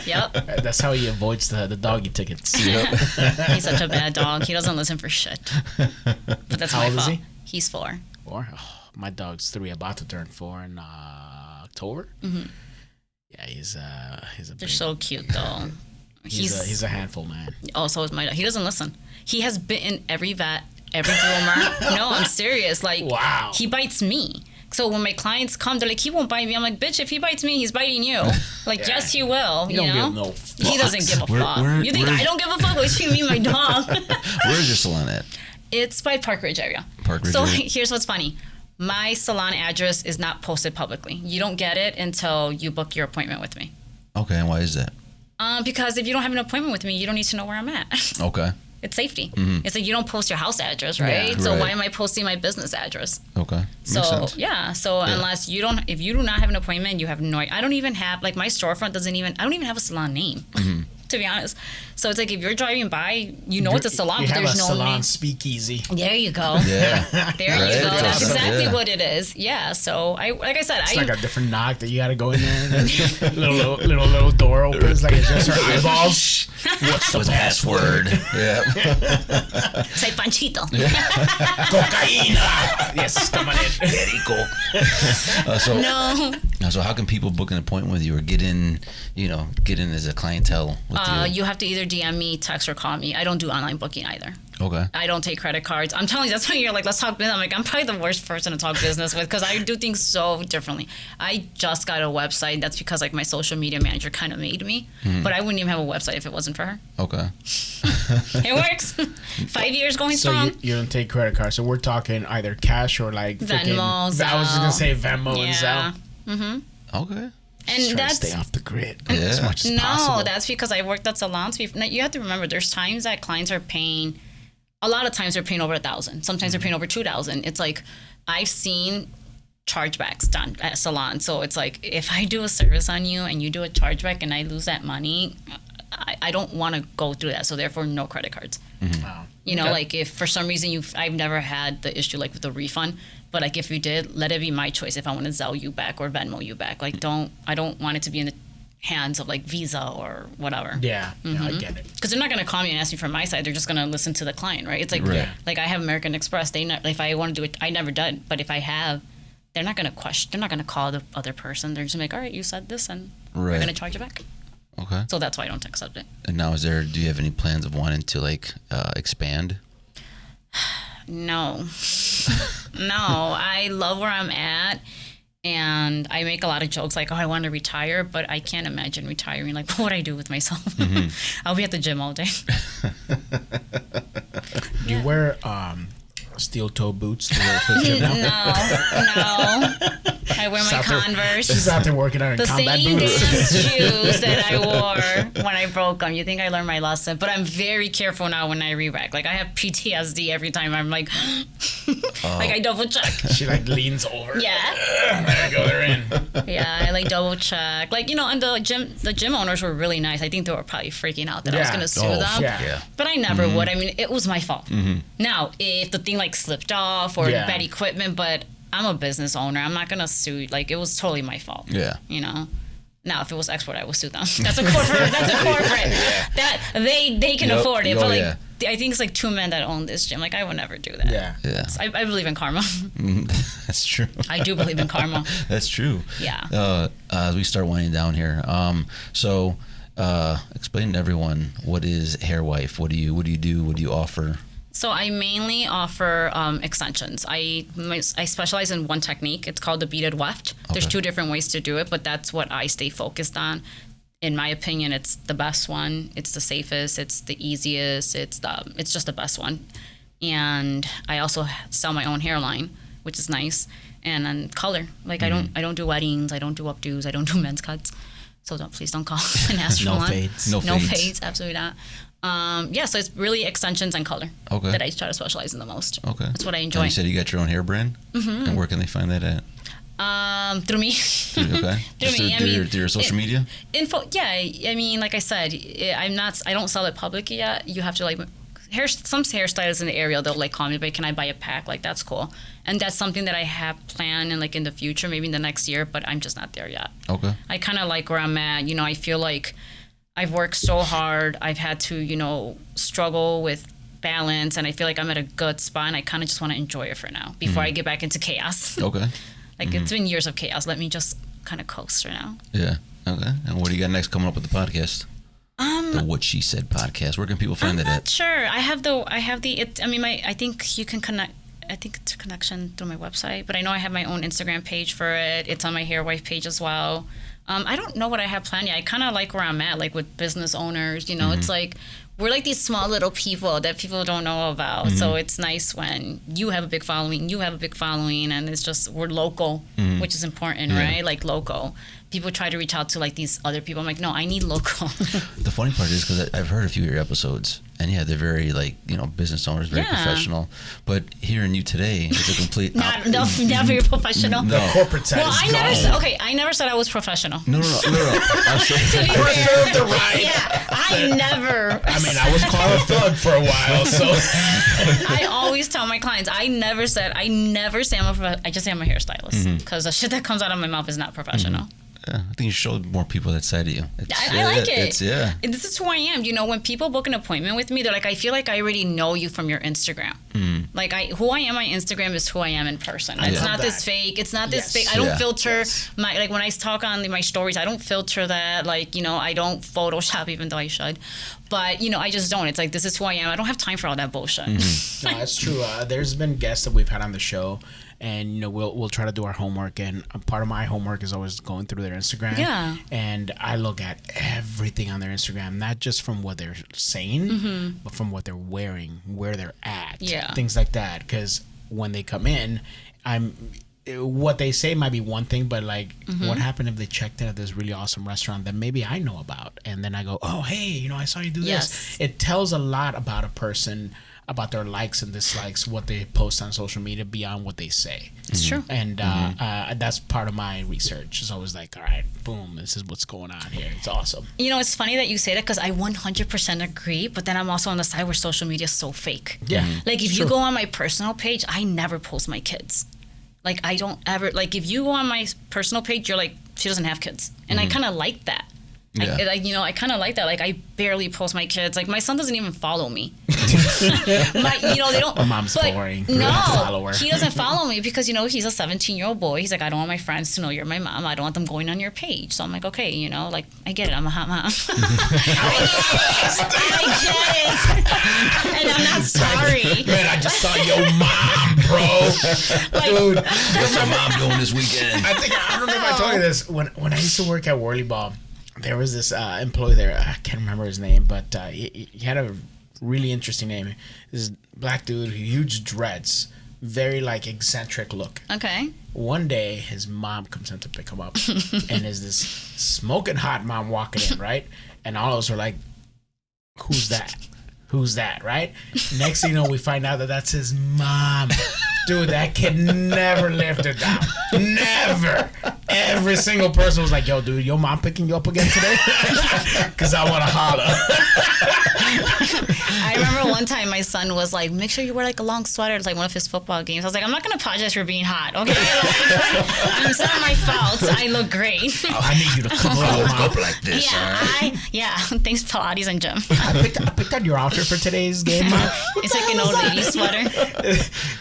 Yep. That's how he avoids the doggy tickets. Yep. He's such a bad dog. He doesn't listen for shit. But that's how my old fault. Is he? He's 4. 4? Oh, my dog's 3, about to turn 4 in October. Mm-hmm. Yeah, he's a. They're so cute though. He's a handful, man. Oh, so is my dog. He doesn't listen. He has bitten every vet, every groomer. No, I'm serious. Like, wow. He bites me. So when my clients come, they're like, he won't bite me. I'm like, bitch, if he bites me, he's biting you. Like, yes, he will. He don't give no fucks. He doesn't give a fuck. You think I don't give a fuck? What you mean, my dog? Where's your salon at? It's by Park Ridge area. So here's what's funny. My salon address is not posted publicly. You don't get it until you book your appointment with me. Okay, and why is that? Because if you don't have an appointment with me, you don't need to know where I'm at. Okay. It's safety. Mm-hmm. It's like you don't post your house address, right? Yeah, so why am I posting my business address? Okay. So unless if you do not have an appointment, you have no. I don't even have like my storefront doesn't even. I don't even have a salon name. Mm-hmm. To be honest, so it's like if you're driving by, you know it's a salon, but there's no name. Salon speakeasy. There you go. Yeah. There you go. That's exactly what it is. Yeah. So like I said, it's like a different knock that you got to go in there. And little door opens like it's just her eyeballs. What's the password? Yeah. Say Panchito. Cocaína. Yes, come on in. So how can people book an appointment with you or get in as a clientele with you? You have to either DM me, text, or call me. I don't do online booking either. Okay. I don't take credit cards. I'm telling you, that's why you're like, let's talk business. I'm like, I'm probably the worst person to talk business with because I do things so differently. I just got a website. That's because like my social media manager kind of made me. But I wouldn't even have a website if it wasn't for her. Okay. It works. 5 years going So strong. you don't take credit cards. So we're talking either cash or like Venmo, I was just Zelle. gonna say Venmo and Yeah. Zelle. Okay. And Just try to that's stay off the grid Yeah. as much as no, possible. that's because I worked at salons. Now, you have to remember, there's times that clients are paying. A lot of times they're paying over $1,000. Sometimes they're paying over $2,000. It's like I've seen chargebacks done at salons. So it's like if I do a service on you and you do a chargeback and I lose that money, I don't want to go through that. So therefore, no credit cards. Wow. You know, Okay. like if for some reason I've never had the issue like with the refund, but like if you did, let it be my choice if I want to Zelle you back or Venmo you back. Like I don't want it to be in the hands of like Visa or whatever. Yeah, yeah, I get it. Because they're not going to call me and ask me from my side. They're just going to listen to the client, right? It's like Right. like I have American Express. If I want to do it, I never done. But if I have, they're not going to question. They're not going to call the other person. They're just going to be like, all right, you said this, and we're Right. going to charge you back. Okay. So that's why I don't accept it. And now, do you have any plans of wanting to like expand? No, no. I love where I'm at. And I make a lot of jokes like, oh, I want to retire, but I can't imagine retiring. Like, what would I do with myself? I'll be at the gym all day. Do you wear steel toe boots to the gym now? No. I wear my Converse. She's out there working on her The combat same boots. damn shoes that I wore when I broke them. You think I learned my lesson? But I'm very careful now when I re-rack. Like I have PTSD every time. I'm like, like I double check. She like leans over. Yeah, There you go, they're in. yeah. I like double check. Like and the gym owners were really nice. I think they were probably freaking out that I was Yeah. gonna sue Oh, them. Yeah. But I never would. I mean, it was my fault. Now, if the thing like slipped off or Yeah. bad equipment, but I'm a business owner. I'm not gonna sue. Like it was totally my fault. Yeah. You know. Now, if it was export, I would sue them. That's a corporate. That's a corporate. That they can Yep. afford it. Oh, But like, yeah. I think it's like two men that own this gym. Like I would never do that. Yeah. Yeah. I believe in karma. That's true. I do believe in karma. That's true. Yeah. As we start winding down here, so explain to everyone what is Hair Wife. What do you do? What do you offer? So I mainly offer extensions. I specialize in one technique. It's called the beaded weft. There's Okay. two different ways to do it, but that's what I stay focused on. In my opinion, it's the best one. It's the safest. It's the easiest. It's just the best one. And I also sell my own hairline, which is nice. And then color. Like I don't do weddings. I don't do updos. I don't do men's cuts. So please don't call and ask for No one. fades. No No fades. fades. Absolutely not. Yeah, so it's really extensions and color Okay. that I try to specialize in the most. Okay. That's what I And enjoy. you said you got your own hair brand. And where can they find that at? Through me. Okay. Through Just me. through your social media. Info. Yeah, I mean, like I said, I don't sell it publicly yet. You have to like some hairstylists in the area, they'll like call me, but can I buy a pack? Like that's cool. And that's something that I have planned in like in the future, maybe in the next year, but I'm just not there yet. Okay. I kind of like where I'm at. You know, I feel like I've worked so hard. I've had to, struggle with balance, and I feel like I'm at a good spot, and I kind of just want to enjoy it for now before I get back into chaos. Okay. Like it's been years of chaos. Let me just kind of coast for now. Yeah. Okay. And what do you got next coming up with the podcast? The What She Said podcast. Where can people find I'm it not at? sure. I think you can connect. I think it's a connection through my website, but I know I have my own Instagram page for it. It's on my Hair Wife page as well. I don't know what I have planned yet. I kind of like where I'm at, like with business owners. It's like we're like these small little people that people don't know about. So it's nice when you have a big following, and it's just we're local, which is important, right? Like local. People try to reach out to like these other people. I'm like, no, I need local. The funny part is because I've heard a few of your episodes, and yeah, they're very like business owners, very Yeah. professional. But hearing you today is a complete Never professional. No. Corporate side Well, is I gone. never said I was professional. No. I'm saying, Reserve the right. Yeah, I never. I mean, I was called a thug for a while, so I always tell my clients, I never say I just say I'm a hairstylist because the shit that comes out of my mouth is not professional. yeah, I think you showed more people that side of you. I like it. It's This is who I am. When people book an appointment with me, they're like, I feel like I already know you from your Instagram. Like who I am on Instagram is who I am in person. It's not this fake. It's not this fake. I don't filter my, like when I talk on my stories, I don't filter that. Like, you know, I don't Photoshop, even though I should. But, you know, I just don't. It's like, this is who I am. I don't have time for all that bullshit. No, that's true. There's been guests that we've had on the show, and you know we'll try to do our homework, and part of my homework is always going through their Instagram. Yeah. And I look at everything on their Instagram, not just from what they're saying, but from what they're wearing, where they're at, things like that. Because when they come in, what they say might be one thing, but like, what happened if they checked out this really awesome restaurant that maybe I know about, and then I go, oh hey, you know, I saw you do this. It tells a lot about a person, about their likes and dislikes, what they post on social media beyond what they say. It's true. And that's part of my research. It's always like, all right, boom, this is what's going on here. It's awesome. You know, it's funny that you say that because I 100% agree, but then I'm also on the side where social media is so fake. Yeah. Like if you go on my personal page, I never post my kids. Like I don't ever, like if you go on my personal page, you're like, she doesn't have kids. And I kind of like that. Yeah. I kind of like that. Like I barely post my kids. Like my son doesn't even follow me. They don't. My mom's boring. No, he doesn't follow me because, you know, he's a 17-year-old boy. He's like, I don't want my friends to know you're my mom. I don't want them going on your page. So I'm like, okay, you know, like I get it. I'm a hot mom. I get it. And I'm not sorry. Man, I just saw your mom, bro. Like, dude, what's your mom doing this weekend? I don't know if I told you this. When I used to work at Whirly Ball, there was this employee there. I can't remember his name, but he had a really interesting name. This black dude, huge dreads, very like eccentric look. Okay. One day, his mom comes in to pick him up, and is this smoking hot mom walking in, right? And all of us were like, "Who's that? Who's that?" Right? Next thing you know, we find out that that's his mom. Dude, that kid never lived it down. Never. Every single person was like, yo, dude, your mom picking you up again today? Because I want to holler. I remember one time my son was like, make sure you wear like a long sweater. It's like one of his football games. I was like, I'm not going to apologize for being hot, okay? Like, it's not my fault. I look great. Oh, I need you to cover up like this. Yeah, thanks Pilates and gym. I picked out your outfit for today's game, Mom. It's like an old lady sweater.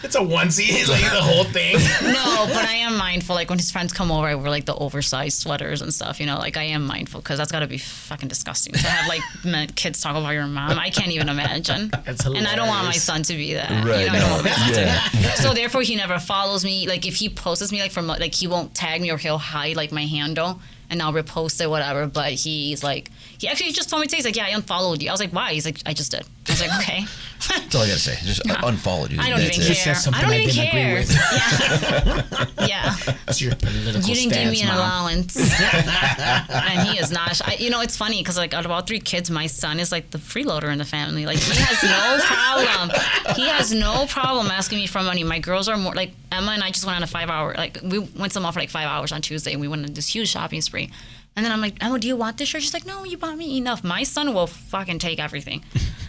It's a onesie. It's like the whole thing. No, but I am mindful. Like when his friends come over, I wear like the oversized sweaters and stuff. You know, like I am mindful because that's got to be fucking disgusting to have like kids talk about your mom. I can't even imagine. That's hilarious. And I don't want my son to be that. Right. You know, I don't want my son to be that. So therefore, he never follows me. Like if he posts me, like from like he won't tag me or he'll hide like my handle. And I'll repost it, whatever. But he's like, he actually just told me today, he's like, yeah, I unfollowed you. I was like, why? He's like, I just did. I was like, okay. That's all I gotta say. Just unfollowed you. I don't even care. I don't even care. Agree with. Yeah. That's your political You didn't stance, give me an Mom. allowance. And he is not. It's funny because like out of all 3 kids, my son is like the freeloader in the family. Like he has no problem. He has no problem asking me for money. My girls are more like Emma and I just went on a 5-hour. Like we went to the mall for like 5 hours on Tuesday, and we went on this huge shopping spree. And then I'm like, Emma, do you want this shirt? She's like, no, you bought me enough. My son will fucking take everything.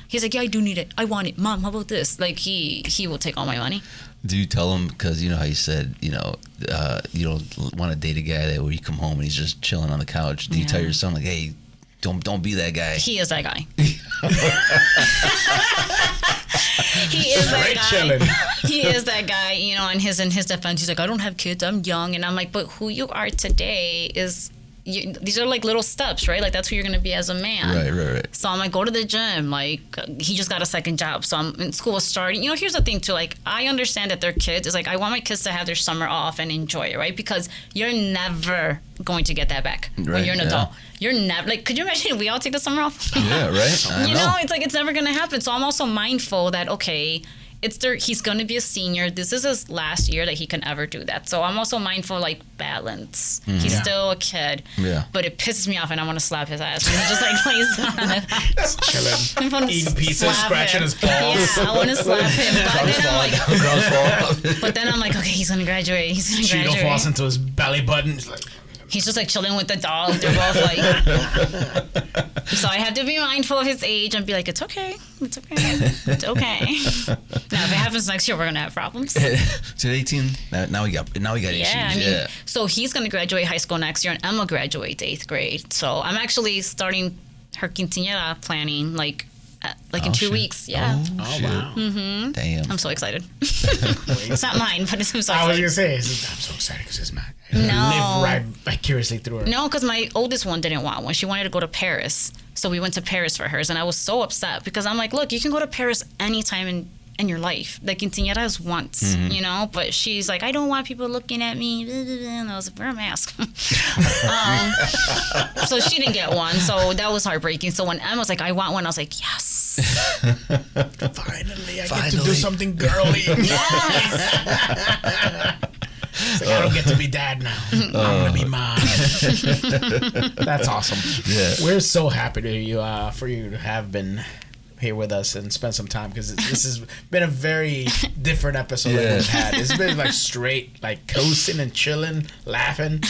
He's like, yeah, I do need it. I want it. Mom, how about this? Like, he will take all my money. Do you tell him, because you know how you said, you know, you don't want to date a guy that where you come home and he's just chilling on the couch. Do you tell your son, like, hey, don't be that guy? He is that guy. He is that guy. Chilling. He is that guy, you know, in his defense, he's like, I don't have kids, I'm young. And I'm like, but who you are today is... these are like little steps, right? Like that's who you're gonna be as a man. Right. So I'm like, go to the gym. Like he just got a second job, so I'm in school starting. You know, here's the thing too. Like I understand that they're kids. It's like I want my kids to have their summer off and enjoy it, right? Because you're never going to get that back when you're an adult. You're never like. Could you imagine if we all take the summer off? Yeah, right. I know, it's like it's never gonna happen. So I'm also mindful that he's going to be a senior. This is his last year that he can ever do that. So I'm also mindful, like, balance. Mm-hmm. He's still a kid. Yeah. But it pisses me off, and I want to slap his ass when he just, like, lays on it. Chilling. Eating pizza, scratching his balls. Yeah, I want to slap him. But then I'm like, okay, he's going to graduate. Cheeto falls into his belly button. He's like... He's just like chilling with the dog. They're both like. So I have to be mindful of his age and be like, it's okay. It's okay. Now, if it happens next year, we're gonna have problems. To 18. Now we got issues. I mean, so he's gonna graduate high school next year, and Emma graduates 8th grade. So I'm actually starting her quinceañera planning like like in 2 shit. weeks. Yeah. Oh, shit. wow. Damn. I'm so excited. It's not mine, but I'm so excited. I was gonna say, I'm so excited because it's mine. No. Live right vicariously through her. No, because my oldest one didn't want one. She wanted to go to Paris. So we went to Paris for hers. And I was so upset because I'm like, look, you can go to Paris anytime in your life. Like, quinceañeras once, you know? But she's like, I don't want people looking at me. And I was like, wear a mask. So she didn't get one. So that was heartbreaking. So when Emma was like, I want one, I was like, yes. Finally, I get to do something girly. It's like, I don't get to be dad now. I'm gonna be mom. That's awesome. Yeah. We're so happy for you to have been here with us and spend some time because this has been a very different episode that we've had. It's been like straight, like coasting and chilling, laughing.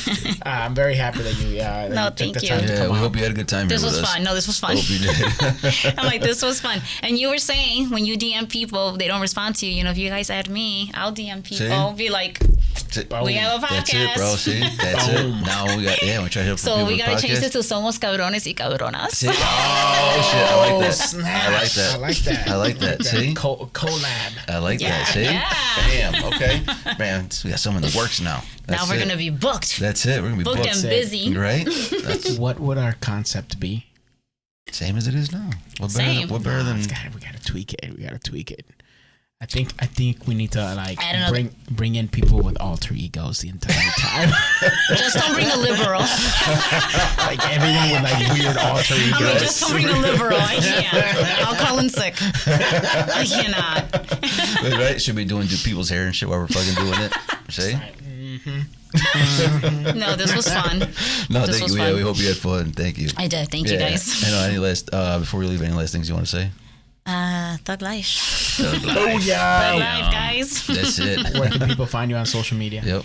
I'm very happy that you took the time to come we on. hope you had a good time This here was with us. fun. No, this was fun. Hope you did. I'm like, this was fun. And you were saying when you DM people, they don't respond to you. You know, if you guys add me, I'll DM people. Be like, we have a podcast. That's it, bro. See, that's it. Now we got we try to help So people we with gotta change podcasts. it to Somos Cabrones y Cabronas. See? Oh shit! I like that. Snap. I like that. I like that. I like that. See? Collab. I like Yeah, that. See? yeah. Damn. Okay. Man, we got some in the works now. Now we're gonna be booked. That's it. We're gonna be Booked booked. and busy. Right? That's What would our concept be? same as it is now. What Same. better than? We gotta tweak it. I think we need to like Add another- bring in people with alter egos the entire time. Just don't bring a liberal. Like everyone with like weird alter egos. I'm like, just don't bring a liberal. I can't. I'll call in sick. I cannot. Right? Should be do people's hair and shit while we're fucking doing it. See? No, this was fun. No, This thank was you. fun. Yeah, we hope you had fun. Thank you. I did. Thank you guys. I know. Any last before we leave, any last things you want to say? Thug life. Oh yeah. Thug life, guys. That's it. Where can people find you on social media? Yep.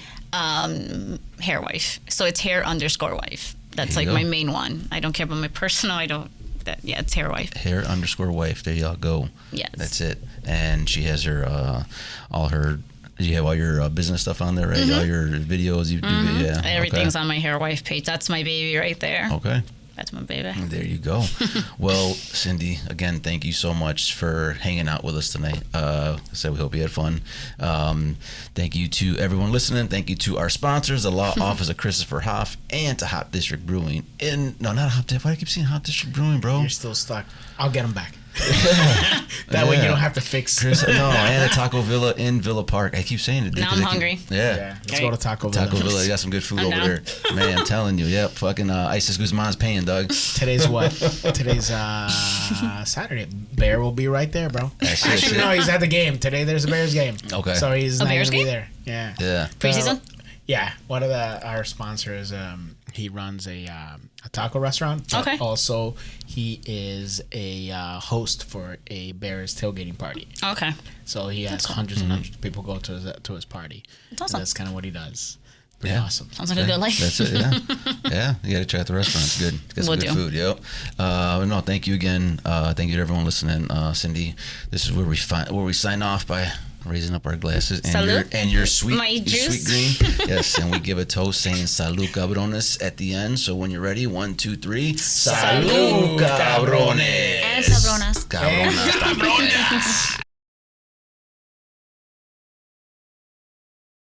Hair wife. So it's hair_wife. That's There you like my go. main one. I don't care about my personal. It's hair wife. Hair_wife. There y'all go. Yes. That's it. And she has her all her. You have all your business stuff on there, right? All your videos. You do. Yeah. Everything's on my hair wife page. That's my baby right there. Okay. That's my baby. There you go. Well, Cindy, again, thank you so much for hanging out with us tonight. I said we hope you had fun. Thank you to everyone listening. Thank you to our sponsors, the Law Office of Christopher Hoff, and to Hop District Brewing. Not Hop District. Why do I keep saying Hop District Brewing, bro? You're still stuck. I'll get them back. That way you don't have to fix. No, and a Taco Villa in Villa Park. I keep saying it. Now I'm hungry. Yeah, let's go to Taco Villa. Taco Villa, you got some good food I'm over down. there. Man, I'm telling you. Yep, fucking Isis Guzman's paying, Doug. Today's what? Today's Saturday. Bear will be right there, bro. That's it, Actually, shit. no, he's at the game. Today there's a Bears game. Okay. So he's not Bears gonna be game? there. Yeah. Yeah. Preseason? Yeah. One of our sponsors, he runs a taco restaurant. But Okay. Also, he is a host for a Bears tailgating party. Okay. So he has hundreds and hundreds of people go to his party. That's awesome. That's kind of what he does. Pretty Yeah. awesome. Sounds like a good life. That's it. Yeah, yeah. You got to try out the restaurant. It's good. Get some Will good do. food. Yep. No, thank you again. Thank you to everyone listening. Cindy, this is where we sign off by raising up our glasses and your sweet My juice. sweet green. Yes, and we give a toast saying "Salud, cabrones" at the end. So when you're ready, 1, 2, 3. Salud, cabrones. And cabronas. Cabronas.